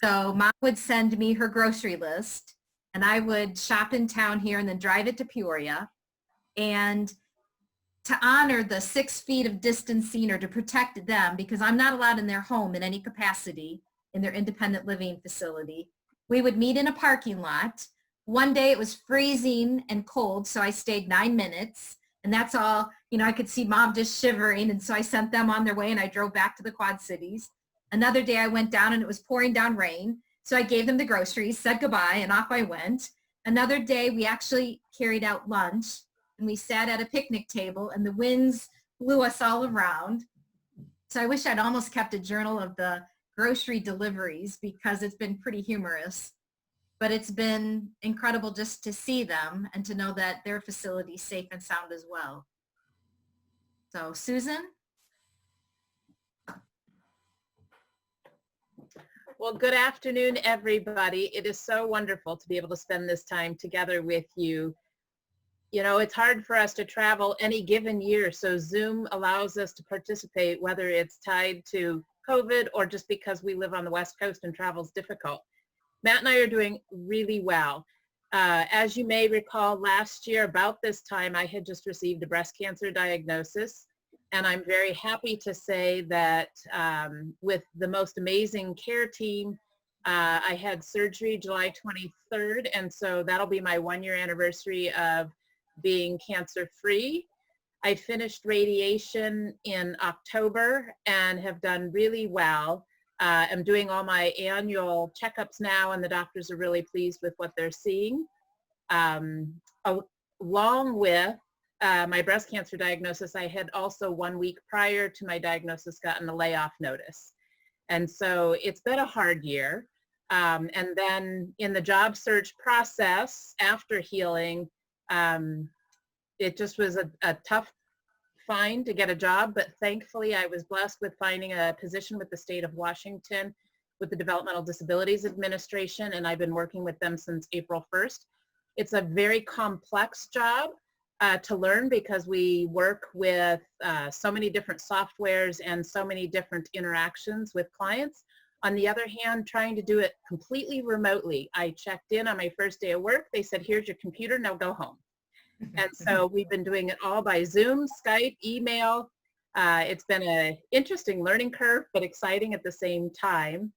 So mom would send me her grocery list and I would shop in town here and then drive it to Peoria. And to honor the 6 feet of distancing or to protect them, because I'm not allowed in their home in any capacity in their independent living facility, we would meet in a parking lot. One day it was freezing and cold, so I stayed 9 minutes. And that's all, you know, I could see mom just shivering. And so I sent them on their way and I drove back to the Quad Cities. Another day I went down and it was pouring down rain. So I gave them the groceries, said goodbye, and off I went. Another day we actually carried out lunch and we sat at a picnic table and the winds blew us all around. So I wish I'd almost kept a journal of the grocery deliveries because it's been pretty humorous. But it's been incredible just to see them and to know that their facility is safe and sound as well. So Susan? Well, good afternoon, everybody. It is so wonderful to be able to spend this time together with you. You know, it's hard for us to travel any given year, so Zoom allows us to participate, whether it's tied to COVID or just because we live on the West Coast and travel's difficult. Matt and I are doing really well. As you may recall, last year about this time, I had just received a breast cancer diagnosis. And I'm very happy to say that with the most amazing care team, I had surgery July 23rd. And so that'll be my 1-year anniversary of being cancer-free. I finished radiation in October and have done really well. I'm doing all my annual checkups now, and the doctors are really pleased with what they're seeing. Along with my breast cancer diagnosis, I had also 1 week prior to my diagnosis gotten a layoff notice. And so it's been a hard year. And then in the job search process after healing, it just was a tough find to get a job, but thankfully I was blessed with finding a position with the state of Washington with the Developmental Disabilities Administration, and I've been working with them since April 1st. It's a very complex job to learn because we work with so many different softwares and so many different interactions with clients. On the other hand, trying to do it completely remotely. I checked in on my first day of work. They said, here's your computer, now go home. And so we've been doing it all by Zoom, Skype, email. It's been an interesting learning curve, but exciting at the same time.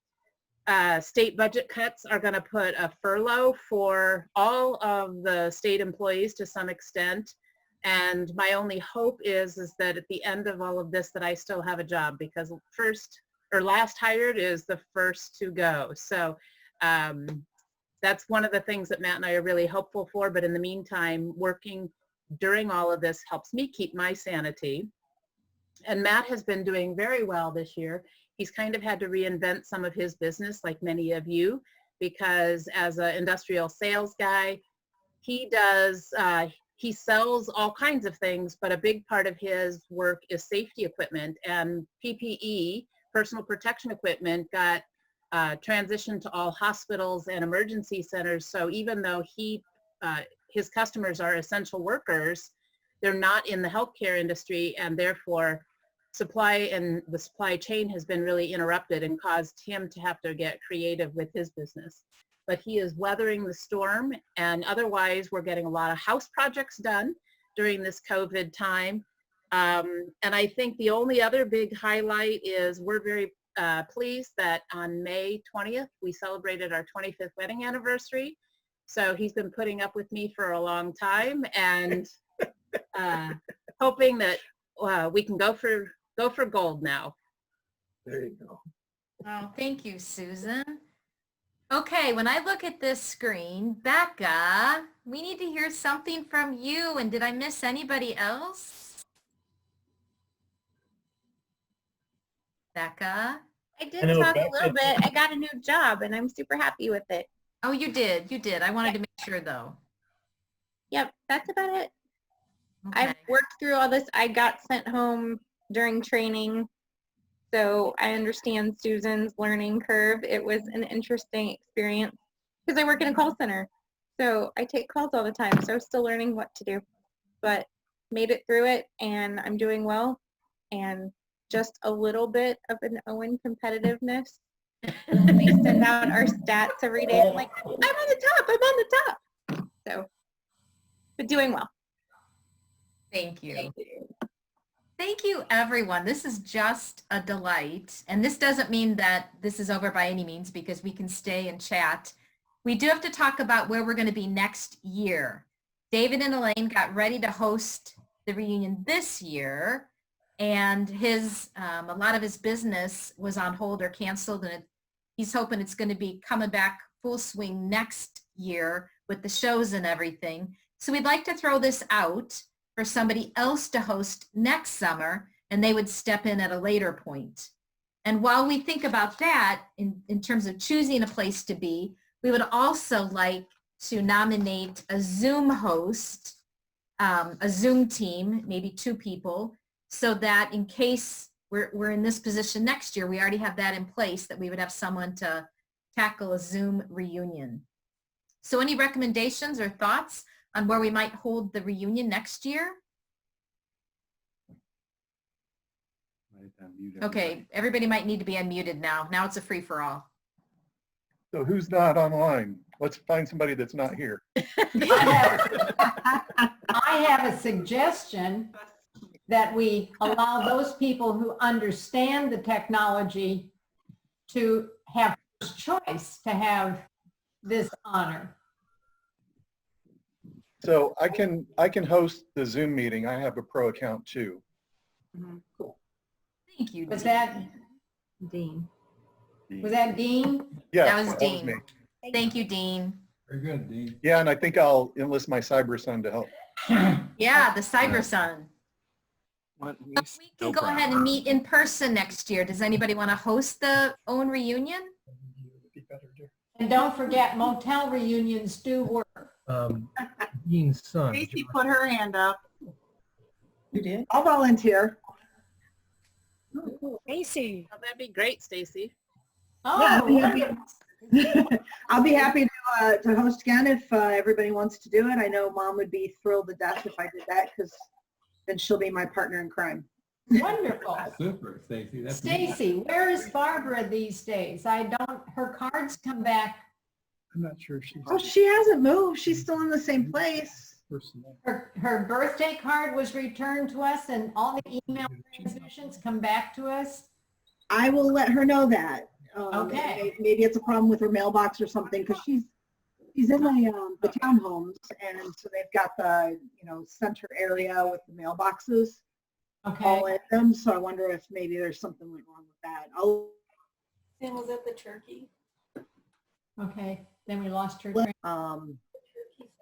State budget cuts are going to put a furlough for all of the state employees to some extent. And my only hope is that at the end of all of this that I still have a job, because last hired is the first to go. So that's one of the things that Matt and I are really hopeful for. But in the meantime, working during all of this helps me keep my sanity. And Matt has been doing very well this year. He's kind of had to reinvent some of his business, like many of you, because as an industrial sales guy, he sells all kinds of things, but a big part of his work is safety equipment, and PPE, personal protection equipment, got transitioned to all hospitals and emergency centers. So even though his customers are essential workers, they're not in the healthcare industry, and therefore the supply chain has been really interrupted and caused him to have to get creative with his business. But he is weathering the storm, and otherwise we're getting a lot of house projects done during this COVID time. And I think the only other big highlight is we're very pleased that on May 20th, we celebrated our 25th wedding anniversary. So he's been putting up with me for a long time, and hoping that we can go for gold now. There you go. Oh, thank you, Susan. Okay, when I look at this screen, Becca, we need to hear something from you. And did I miss anybody else? Becca? I did talk a little bit. I got a new job and I'm super happy with it. Oh, you did. You did. I wanted to make sure though. Yep, that's about it. Okay. I've worked through all this. I got sent home during training So I understand Susan's learning curve. It was an interesting experience because I work in a call center. So I take calls all the time. So I'm still learning what to do, but made it through it and I'm doing well. And just a little bit of an Owen competitiveness. We send out our stats every day. I'm like, I'm on the top, I'm on the top. So, but doing well. Thank you. Thank you, everyone. This is just a delight. And this doesn't mean that this is over by any means because we can stay and chat. We do have to talk about where we're going to be next year. David and Elaine got ready to host the reunion this year, and a lot of his business was on hold or canceled, and he's hoping it's going to be coming back full swing next year with the shows and everything. So we'd like to throw this out for somebody else to host next summer, and they would step in at a later point. And while we think about that, in terms of choosing a place to be, we would also like to nominate a Zoom host, a Zoom team, maybe 2 people, so that in case we're in this position next year, we already have that in place, that we would have someone to tackle a Zoom reunion. So any recommendations or thoughts on where we might hold the reunion next year? Okay, everybody might need to be unmuted now. Now it's a free-for-all. So who's not online? Let's find somebody that's not here. I have a suggestion that we allow those people who understand the technology to have first choice to have this honor. So I can host the Zoom meeting. I have a pro account too. Cool. Thank you. Was that Dean? Was that Dean? Yeah, that was Dean. me. Thank you, Dean. Very good, Dean. Yeah, and I think I'll enlist my cyber son to help. Yeah, the cyber son. We can go ahead and meet in person next year. Does anybody want to host the Owen reunion? And don't forget, motel reunions do work. Dean's son. Stacy put her hand up. You did? I'll volunteer. Stacy. Oh, that'd be great, Stacy. Oh, yeah, I'll be happy to host again if everybody wants to do it. I know Mom would be thrilled to death if I did that, because then she'll be my partner in crime. Wonderful. Super, Stacy. That's Stacy, where is Barbara these days? Her cards come back. I'm not sure if she's. Oh, she hasn't moved. She's still in the same place. Her birthday card was returned to us and all the email transmissions come back to us. I will let her know that. Okay. Maybe it's a problem with her mailbox or something, because she's in the townhomes, and so they've got the center area with the mailboxes all in them. So I wonder if maybe there's something went wrong with that. And was it the turkey? Okay, then we lost her. The turkey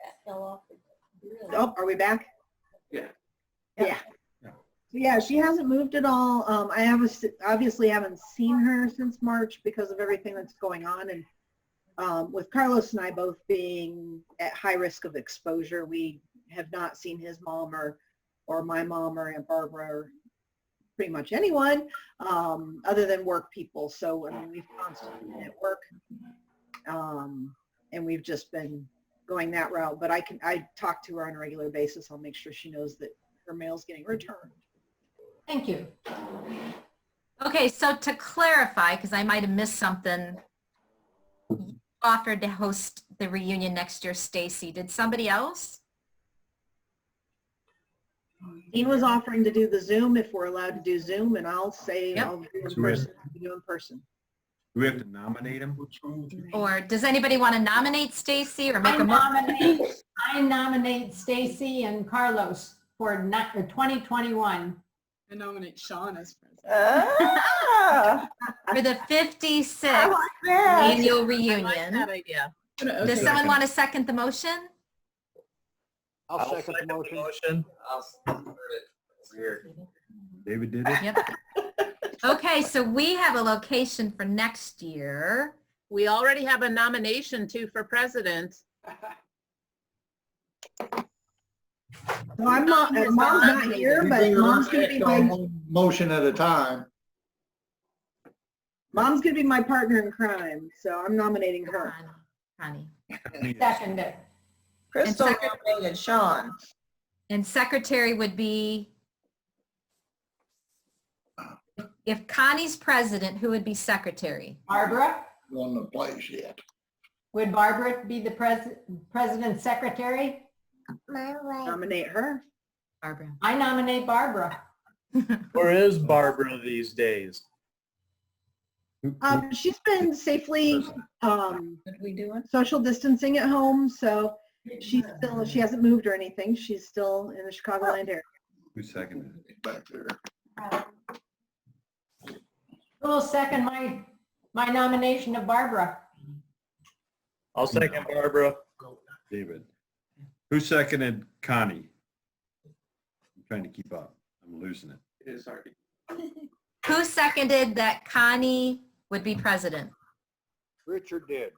that fell off the grill. Oh, are we back? Yeah. Yeah. Yeah, she hasn't moved at all. I obviously haven't seen her since March because of everything that's going on, and with Carlos and I both being at high risk of exposure, we have not seen his mom or my mom or Aunt Barbara or pretty much anyone other than work people. So I mean, we've constantly been at work, and we've just been going that route. But I talk to her on a regular basis. I'll make sure she knows that her mail's getting returned. Thank you. Okay, so to clarify, because I might have missed something, you offered to host the reunion next year, Stacy. Did somebody else? Dean was offering to do the Zoom if we're allowed to do Zoom, and I'll say I'll do in person. Do in person. Do we have to nominate him? Or does anybody want to nominate Stacy or make a motion? I nominate Stacy and Carlos for 2021. I nominate Sean as president. For the 56th annual reunion. I like that idea. Does someone want to second the motion? I'll second the motion. I'll support it. Weird. David did it? Yep. Okay, so we have a location for next year. We already have a nomination too for president. Well, Mom's not here, but Mom's going to be my... Motion at a time. Mom's gonna be my partner in crime, so I'm nominating her. Connie. Second it. Crystal And nominated Sean. And secretary would be, if Connie's president, who would be secretary? Barbara? On the place yet. Would Barbara be the president secretary? Nominate her. Barbara. I nominate Barbara. Where is Barbara these days? She's been safely What are we doing? social distancing at home, so she hasn't moved or anything. She's still in the Chicagoland area. Who seconded it? Back there. Who will second my nomination of Barbara? I'll second Barbara. David. Who seconded Connie? I'm trying to keep up. I'm losing it. It is hard. Who seconded that Connie would be president? Richard did.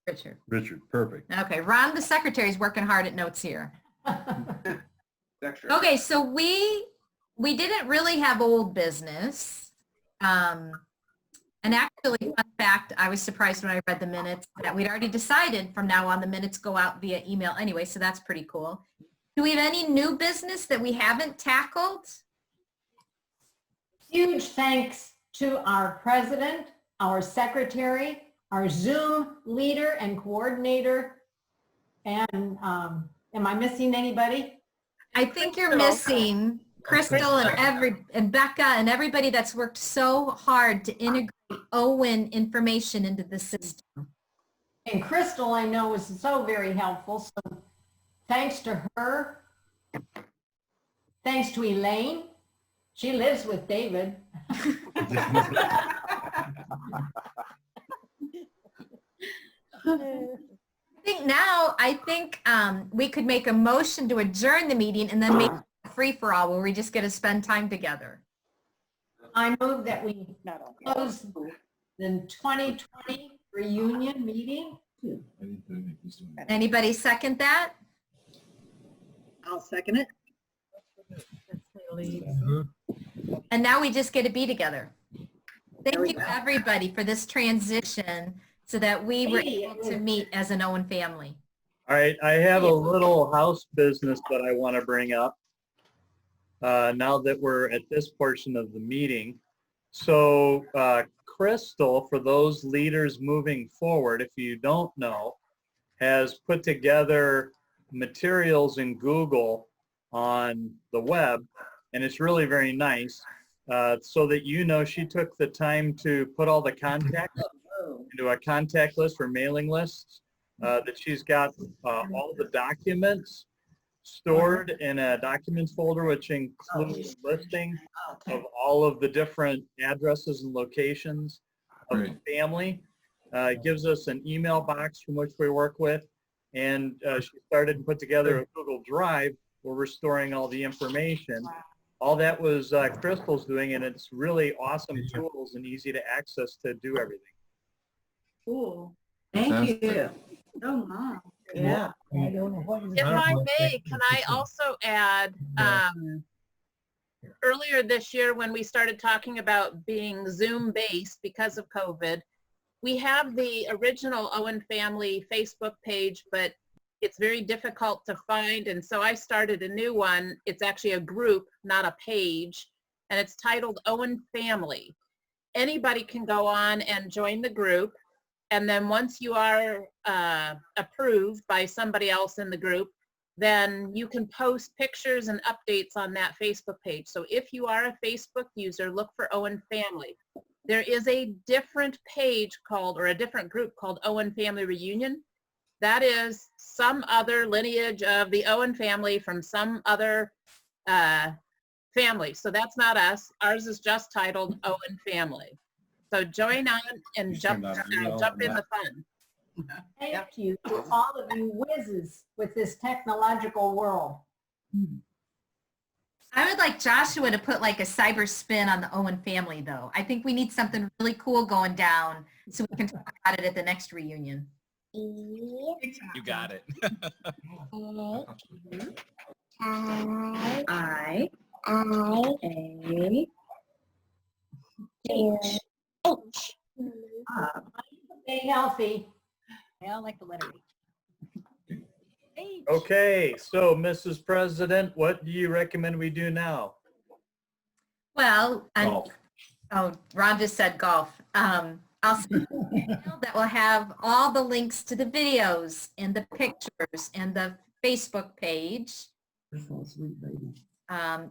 Richard. Richard, perfect. Okay, Ron, the secretary, is working hard at notes here. Okay, so we didn't really have old business. And actually, fun fact, I was surprised when I read the minutes that we'd already decided from now on the minutes go out via email anyway, so that's pretty cool. Do we have any new business that we haven't tackled? Huge thanks to our president, our secretary, our Zoom leader and coordinator. And am I missing anybody? I think you're missing Crystal and Becca and everybody that's worked so hard to integrate Owen information into the system. And Crystal, I know, was so very helpful. So thanks to her. Thanks to Elaine. She lives with David. I think we could make a motion to adjourn the meeting and then make a free-for-all where we just get to spend time together. I move that we close the 2020 reunion meeting. Anybody second that? I'll second it. And now we just get to be together. Thank you, everybody, for this transition so that we were able to meet as an Owen family. All right, I have a little house business that I want to bring up now that we're at this portion of the meeting. So Crystal, for those leaders moving forward, if you don't know, has put together materials in Google on the web, and it's really very nice. So that you know, she took the time to put all the contacts into a contact list or mailing lists, that she's got all the documents stored in a documents folder, which includes listing of all of the different addresses and locations of the family. It gives us an email box from which we work with, and she started to put together a Google Drive where we're storing all the information. All that was Crystal's doing, and it's really awesome tools and easy to access to do everything. Cool. Thank you. Oh, Mom. Yeah. If I may, can I also add, earlier this year when we started talking about being Zoom-based because of COVID, we have the original Owen family Facebook page, but it's very difficult to find, and so I started a new one. It's actually a group, not a page, and it's titled Owen Family. Anybody can go on and join the group, and then once you are approved by somebody else in the group, then you can post pictures and updates on that Facebook page. So if you are a Facebook user, look for Owen Family. There is a different page called, or a different group called Owen Family Reunion. That is some other lineage of the Owen family from some other family. So that's not us. Ours is just titled Owen Family. So join on and jump in the fun. Thank you to all of you whizzes with this technological world. I would like Joshua to put like a cyber spin on the Owen family, though. I think we need something really cool going down so we can talk about it at the next reunion. You got it. Stay healthy. I like the letter H. Okay, so Mrs. President, what do you recommend we do now? Well, Golf. oh, Ron just said golf. I'll send you an email that will have all the links to the videos and the pictures and the Facebook page.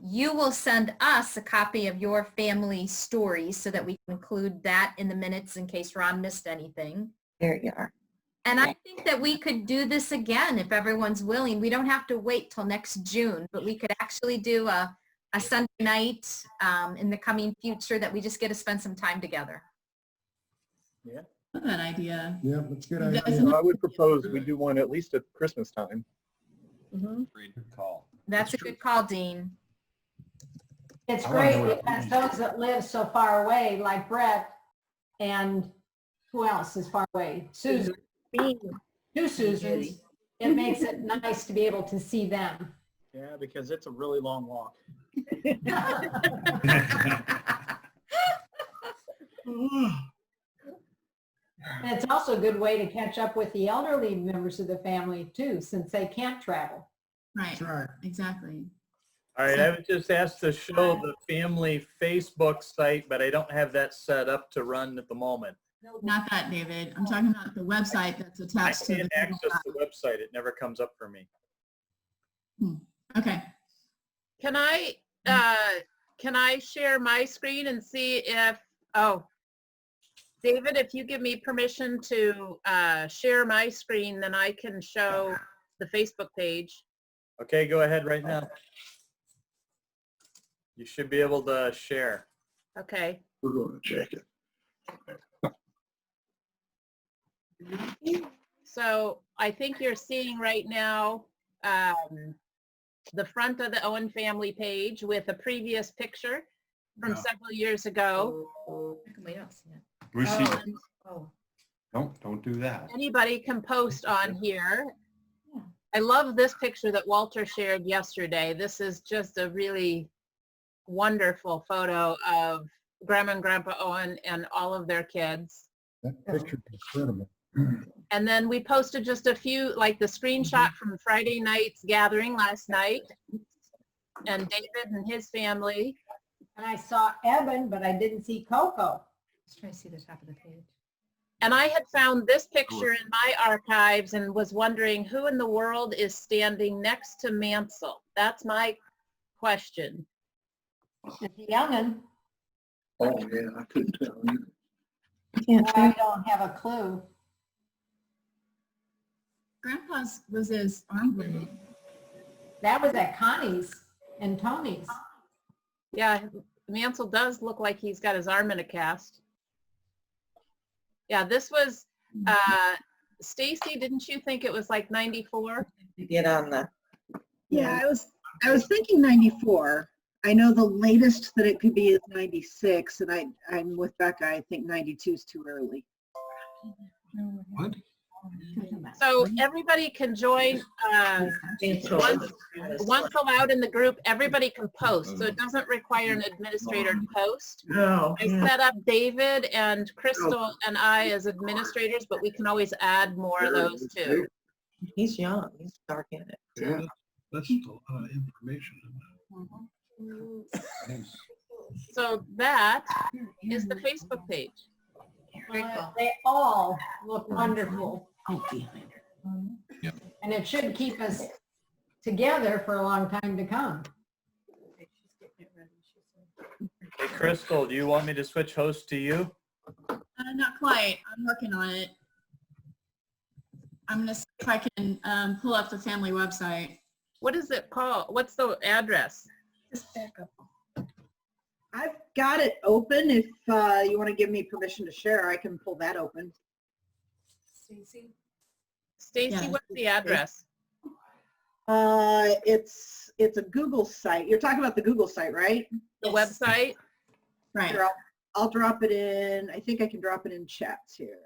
You will send us a copy of your family story so that we can include that in the minutes in case Ron missed anything. There you are. And I think that we could do this again if everyone's willing. We don't have to wait till next June, but we could actually do a Sunday night in the coming future that we just get to spend some time together. Yeah. Not that idea. Yeah, that's a good You guys idea. know- I would propose we do one at least at Christmas time. Mhm. Good call. That's a good call, Dean. It's I wanna great know what because those that live so far away, like Brett, and who else is far away? Susan. Two Susans. It makes it nice to be able to see them. Yeah, because it's a really long walk. And it's also a good way to catch up with the elderly members of the family too, since they can't travel. Right, exactly. All right, I was just asked to show the family Facebook site, but I don't have that set up to run at the moment. Not that, David. I'm talking about the website that's I attached to the can't Google access Doc. the website. It never comes up for me. Okay. Can I share my screen and see if, oh, David, if you give me permission to share my screen, then I can show the Facebook page. Okay, go ahead right now. You should be able to share. Okay. We're going to check it. So I think you're seeing right now the front of the Owen family page with a previous picture from several years ago. We don't see it. We see it. And Don't do that. anybody can post on here. I love this picture that Walter shared yesterday. This is just a really wonderful photo of Grandma and Grandpa Owen and all of their kids. That picture is incredible. And then we posted just a few, like the screenshot from Friday night's gathering last night, and David and his family. And I saw Evan, but I didn't see Coco. Let's try to see the top of the page. And I had found this picture in my archives and was wondering who in the world is standing next to Mansel. That's my question. It's a young'un. Oh, yeah, I couldn't tell either. I don't have a clue. Grandpa's was his arm blade. That was at Connie's and Tony's. Yeah, Mansel does look like he's got his arm in a cast. Yeah, this was, Stacy, didn't you think it was like 94? Get on the. Yeah, I was thinking 94. I know the latest that it could be is 96, and I'm with Becca. I think 92 is too early. What? So everybody can join, once allowed in the group, everybody can post. So it doesn't require an administrator to post. No. I set up David and Crystal and I as administrators, but we can always add more of those too. He's young. He's dark in it. Yeah, that's a lot of information. So that is the Facebook page. They all look wonderful. Yep. And it should keep us together for a long time to come. Hey, Crystal, do you want me to switch host to you? Not quite. I'm working on it. I'm gonna see if I can pull up the family website. What is it called? What's the address? Just back up. I've got it open. If you want to give me permission to share, I can pull that open. Stacy, Yeah. what's the address? It's a Google site. You're talking about the Google site, right? The website? Right. Here, I'll drop it in. I think I can drop it in chats here.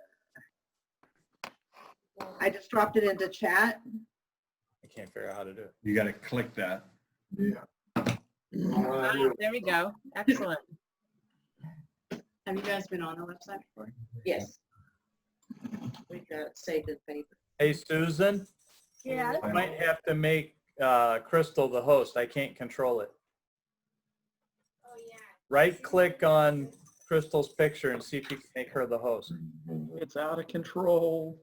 I just dropped it into chat. I can't figure out how to do it. You got to click that. Yeah. There we go. Excellent. Have you guys been on our website before? Yes. We got it saved in paper. Hey, Susan, Yeah. I might have to make Crystal the host. I can't control it. Right click on Crystal's picture and see if you can make her the host. It's out of control.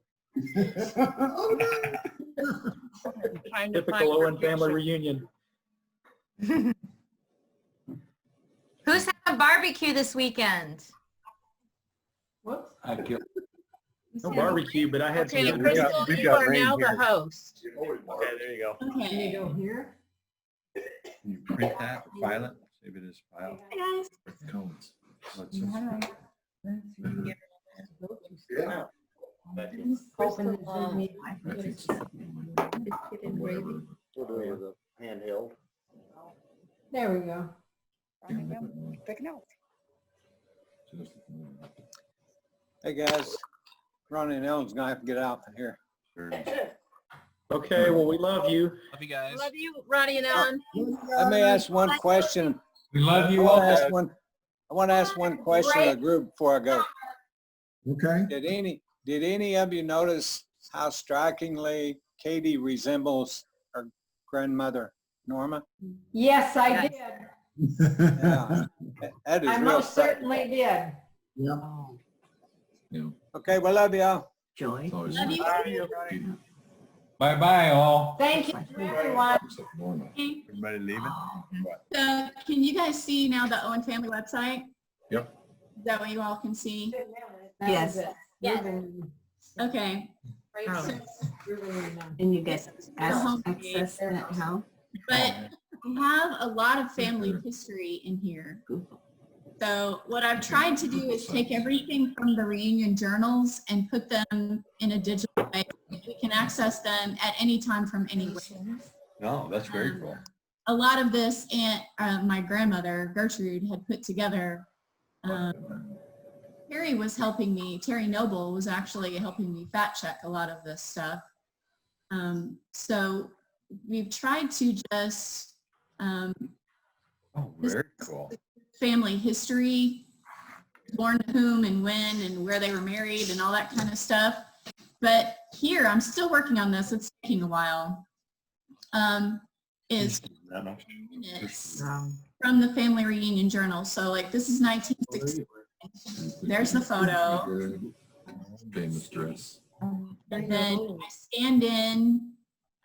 Typical Owen family reunion. Who's having barbecue this weekend? Whoops. No barbecue, but I had some. Okay, Crystal, you are now the host. Okay, there you go. Can you go here? Can you print that, or file it, save it as file? Hey guys. Codes. Let's All just- right. We'll do it with a handheld. There we go. Take notes. Hey guys, Ronnie and Ellen's gonna have to get out from here. Okay, well, we love you. Love you guys. Love you, Ronnie and Ellen. Let me ask one question. We love I you want all. to ask one. I want to ask one question of the group before I go. Okay. Did any of you notice how strikingly Katie resembles her grandmother, Norma? Yes, I did. Yeah, that is I real most striking. certainly did. Yeah. Okay, well, love y'all. Joy. Always Love you. Bye-bye, all. Thank you, everyone. Okay. Everybody leaving? So can you guys see now the Owen family website? Yep. Is that what you all can see? Yes. Yes. Okay. So- And you guys home access that how? But we have a lot of family history in here. So what I've tried to do is take everything from the reunion journals and put them in a digital way. We can access them at any time from anywhere. No, that's very cool. A lot of this my grandmother, Gertrude, had put together. Terry was helping me, Terry Noble was actually helping me fact check a lot of this stuff. So we've tried to just Oh, very cool. family history, born to whom and when and where they were married and all that kind of stuff. But here, I'm still working on this, it's taking a while, is minutes from the family reunion journal. So like this is 1960. There's the photo. Famous dress. And then I scanned in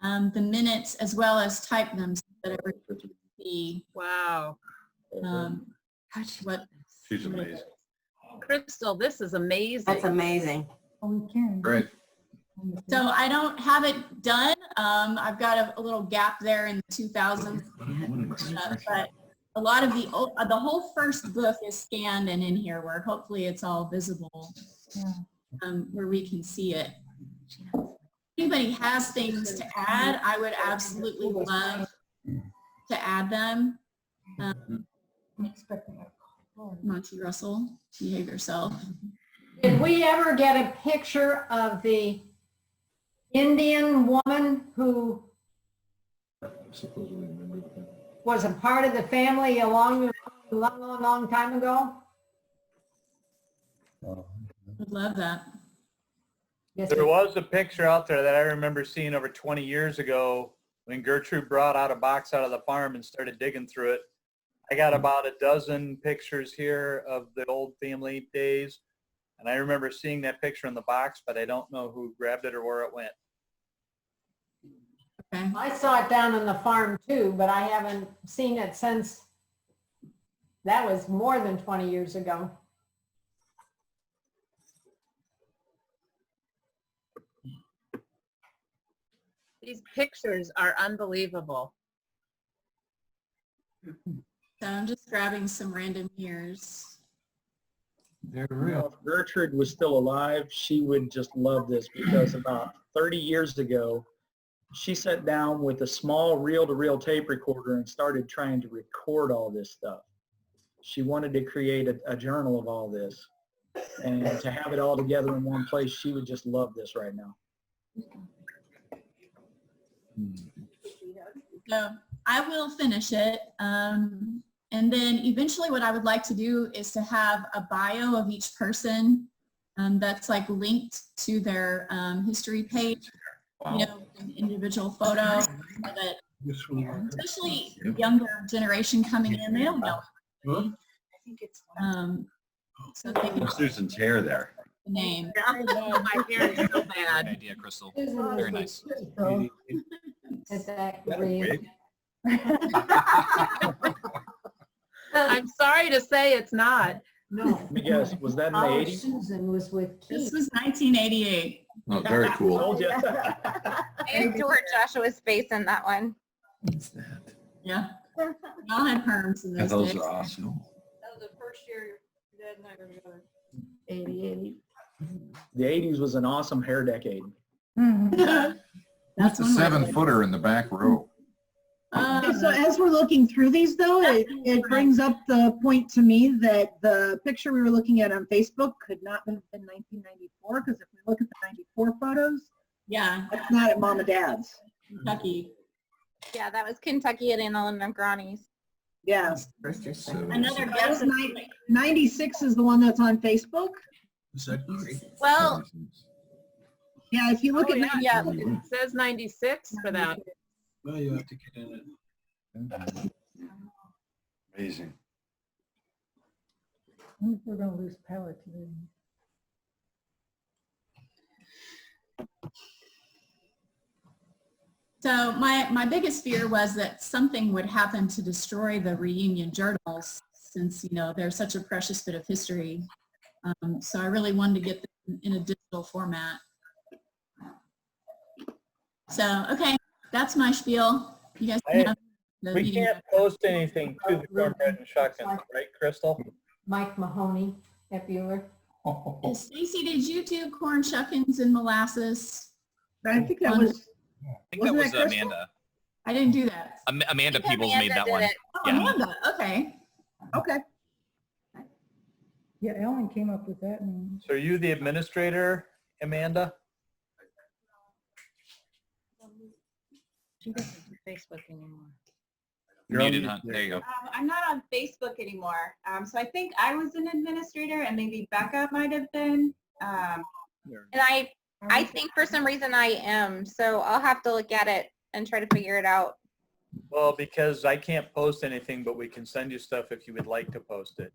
the minutes as well as typed them so that everybody could see. Wow. What She's amazing. Crystal, this is amazing. That's amazing. Great. So I don't have it done. I've got a little gap there in the 2000s, but a lot of the whole first book is scanned and in here where hopefully it's all visible, where we can see it. If anybody has things to add, I would absolutely love to add them. Monty Russell, behave yourself. Did we ever get a picture of the Indian woman who was a part of the family a long time ago? I'd love that. There was a picture out there that I remember seeing over 20 years ago when Gertrude brought out a box out of the farm and started digging through it. I got about a dozen pictures here of the old family days. And I remember seeing that picture in the box, but I don't know who grabbed it or where it went. Okay. I saw it down on the farm too, but I haven't seen it since, that was more than 20 years ago. These pictures are unbelievable. So I'm just grabbing some random years. They're You know, real. if Gertrude was still alive, she would just love this because about 30 years ago, she sat down with a small reel-to-reel tape recorder and started trying to record all this stuff. She wanted to create a journal of all this. And to have it all together in one place, she would just love this right now. So I will finish it. And And then eventually what I would like to do is to have a bio of each person that's like linked to their history page, you know, an individual photo, so that especially younger generation coming in, they don't know. I think it's so they can Susan's hair there. the name. Oh, my hair is so bad. Good idea, Crystal. Very nice. Is that That real? wig? I'm sorry to say it's not. No. Let me guess, was that in the Our 80s? Susan was with Keith. This was 1988. Oh, very cool. Told you. And George Joshua's face in that one. What's that? Yeah. We all had perms in those Those days. are awesome. That was the first year your dad and I were together. 88. The 80s was an awesome hair decade. That's That's a one way to- 7-footer in the back row. Okay, so as we're looking through these though, it brings up the point to me that the picture we were looking at on Facebook could not have been 1994, because if we look at the 94 photos, Yeah, that's not at mom and dad's. Kentucky. Yeah, that was Kentucky at Anna and Granny's. Yeah. Another That was guess. 96 is the one that's on Facebook. Is that great? Well, Yeah, if you look Oh, at, yeah, nine- it says 96 for that. Well, you have to get in it. Amazing. We're gonna lose power today. So my biggest fear was that something would happen to destroy the reunion journals, since, you know, they're such a precious bit of history. So I really wanted to get them in a digital format. So, okay, that's my spiel. You guys can Hey, have the We meeting. can't post anything to the cornbread and shuckins, right, Crystal? Mike Mahoney, if you were. Stacy, did you do corn shuckins and molasses? I think that was, I think that Wasn't was that Crystal? Amanda. I didn't do that. Amanda Peebles made that did one. it. Oh, Yeah. Amanda, okay. okay. Yeah, Ellen came up with that name. So are you the administrator, Amanda? She doesn't do Facebook anymore. You're on Muted, mute. huh? There you go. I'm not on Facebook anymore. So I think I was an administrator and maybe Becca might have been. And I think for some reason I am, so I'll have to look at it and try to figure it out. Well, because I can't post anything, but we can send you stuff if you would like to post it.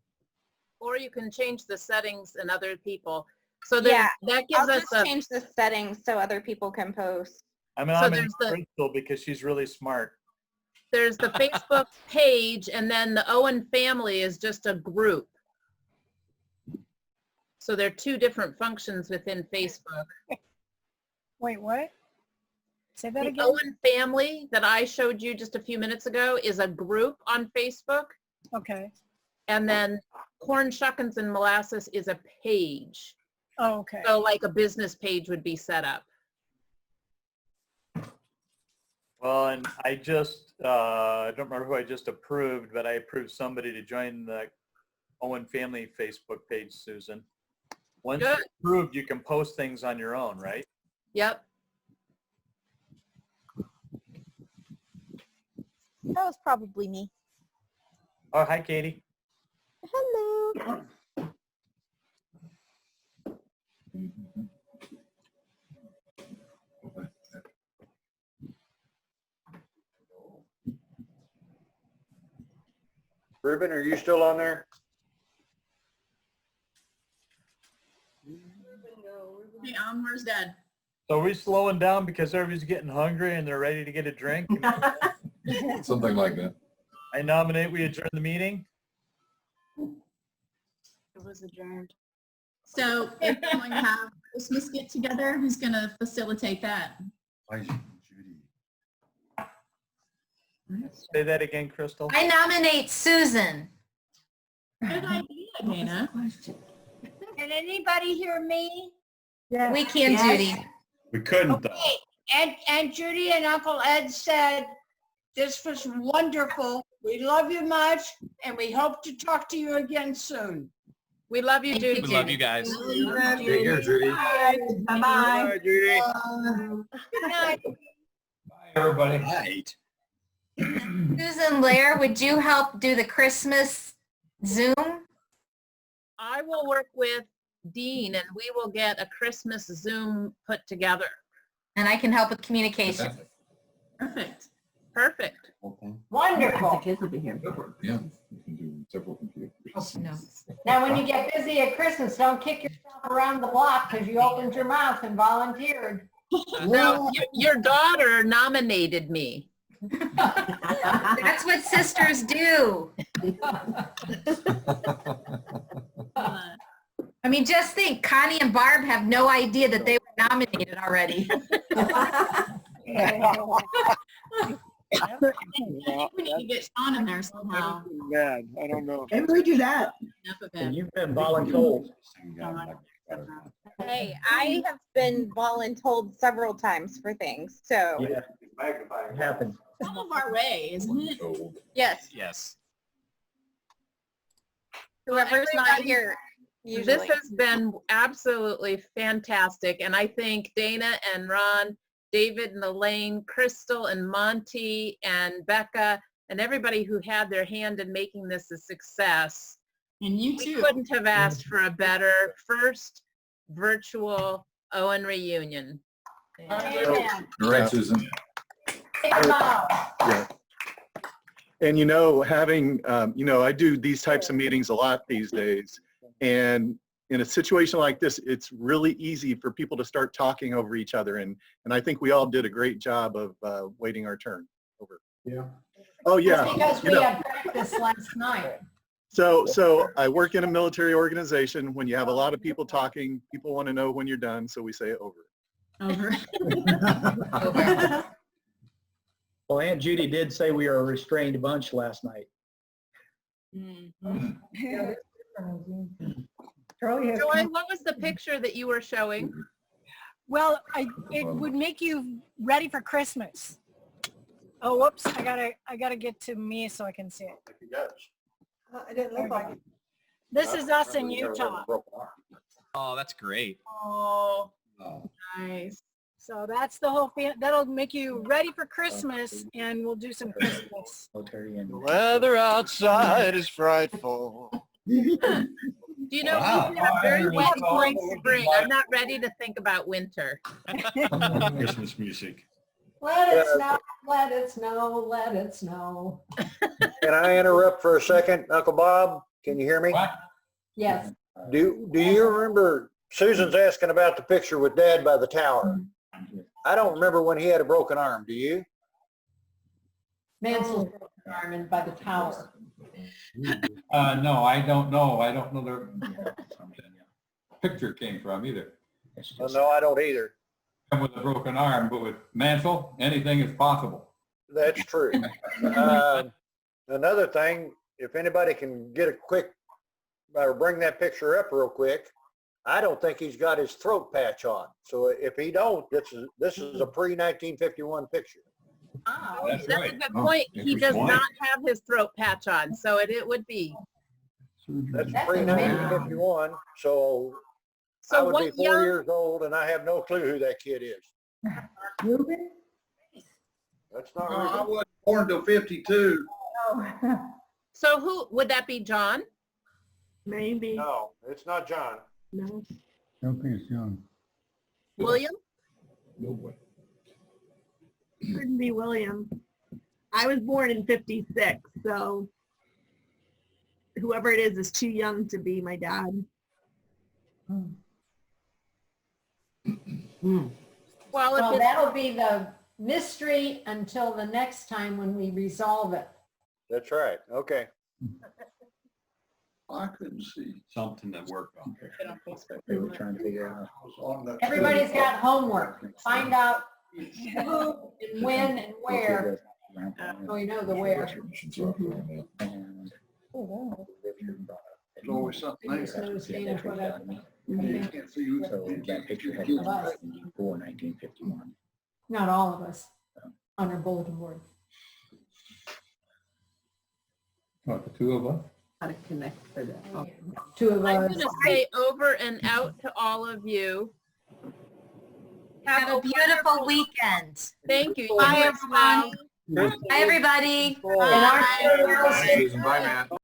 Or you can change the settings and other people. So there's, Yeah, that gives I'll us just a, change the settings so other people can post. I mean, So I'm in there's the- Crystal because she's really smart. there's the Facebook page, and then the Owen family is just a group. So there are two different functions within Facebook. Wait, what? Say that The again? Owen family that I showed you just a few minutes ago is a group on Facebook. Okay. And then Corn Shuckins and Molasses is a page. Oh, okay. So like a business page would be set up. Well, and I just, I don't remember who I just approved, but I approved somebody to join the Owen family Facebook page, Susan. Once Good. you're approved, you can post things on your own, right? Yep. That was probably me. Oh, hi, Katie. Hello. Ruben, are you still on there? Hey, where's Dad? So are we slowing down because everybody's getting hungry and they're ready to get a drink? Something like that. I nominate we adjourn the meeting. It was adjourned. So if we're going to have Christmas get together, who's going to facilitate that? Say that again, Crystal. I nominate Susan. Good idea, Dana. Can anybody hear me? We can, Judy. We couldn't though. Okay, and Judy and Uncle Ed said, this was wonderful. We love you much, and we hope to talk to you again soon. We love you, Judy. We love you guys. Take care, Judy. Bye-bye. Bye, Judy. Good night. Everybody. Right. Susan Lair, would you help do the Christmas Zoom? I will work with Dean and we will get a Christmas Zoom put together. And I can help with communication. Perfect. Perfect. Wonderful. Yeah, you can do several computers. No. Now, when you get busy at Christmas, don't kick yourself around the block because you opened your mouth and volunteered. No, your daughter nominated me. That's what sisters do. I mean, just think, Connie and Barb have no idea that they were nominated already. We need to get Sean in there somehow. Bad. I don't know. Maybe we do that. Enough of And it. you've been voluntold. Hey, I have been voluntold several times for things, so. Yeah, it happens. Some of our way, isn't it? Yes, Yes. whoever's not here This usually. has been absolutely fantastic. And I thank Dana and Ron, David and Elaine, Crystal and Monty and Becca and everybody who had their hand in making this a success. And you We too. couldn't have asked for a better first virtual Owen reunion. Amen. Correct, Susan. Take a bow. Yeah. And you know, having, you know, I do these types of meetings a lot these days. And in a situation like this, it's really easy for people to start talking over each other. And I think we all did a great job of waiting our turn. Over. Yeah. Oh, yeah. That's because You we know, had practice last night. so I work in a military organization. When you have a lot of people talking, people want to know when you're done. So we say over. Over. Well, Aunt Judy did say we were a restrained bunch last night. Joy, what was the picture that you were showing? Well, it would make you ready for Christmas. Oh, whoops, I gotta get to me so I can see it. I didn't look like it. This is us in Utah. Oh, that's great. Oh, nice. So that's the whole, that'll make you ready for Christmas and we'll do some Christmas. The weather outside is frightful. Do you know, Wow. we've had a very wet spring. I'm not ready to think about winter. Christmas music. Let it snow, let it snow, let it snow. Can I interrupt for a second, Uncle Bob? Can you hear me? Yes. Do you remember, Susan's asking about the picture with Dad by the tower. I don't remember when he had a broken arm. Do you? Mansel's broken arm and by the tower. No, I don't know. I don't know where the picture came from either. Well, no, I don't either. With a broken arm, but with Mansel, anything is possible. That's true. Another thing, if anybody can get a quick, or bring that picture up real quick, I don't think he's got his throat patch on. So if he don't, this is a pre-1951 picture. Oh, That's that's right. a good point. He does not have his throat patch on, so it would be. That's pre-1951, so So I would be what 4 young, years old and I have no clue who that kid is. That's not I Ruben. wasn't born till 52. so who, would that be John? Maybe. No, it's not John. No. Don't think it's young. William? No way. Couldn't be William. I was born in 56, so whoever it is too young to be my dad. Well, Well, if it's, that'll be the mystery until the next time when we resolve it. That's right. Okay. I couldn't see. Something that worked on. They were trying to figure out. I was on the. Everybody's got homework. Find out who and when and where. So we know the where. There's always something there. There's Dana put up. You can't see who's. So that picture had Of us. before 1951. Not all of us on our bulletin board. What, the two of us? How to connect for that. Oh. Two of I'm us. going to say over and out to all of you. Have a beautiful weekend. Thank you. Bye, You as well. everyone. Bye, everybody. And our- Bye, Matt.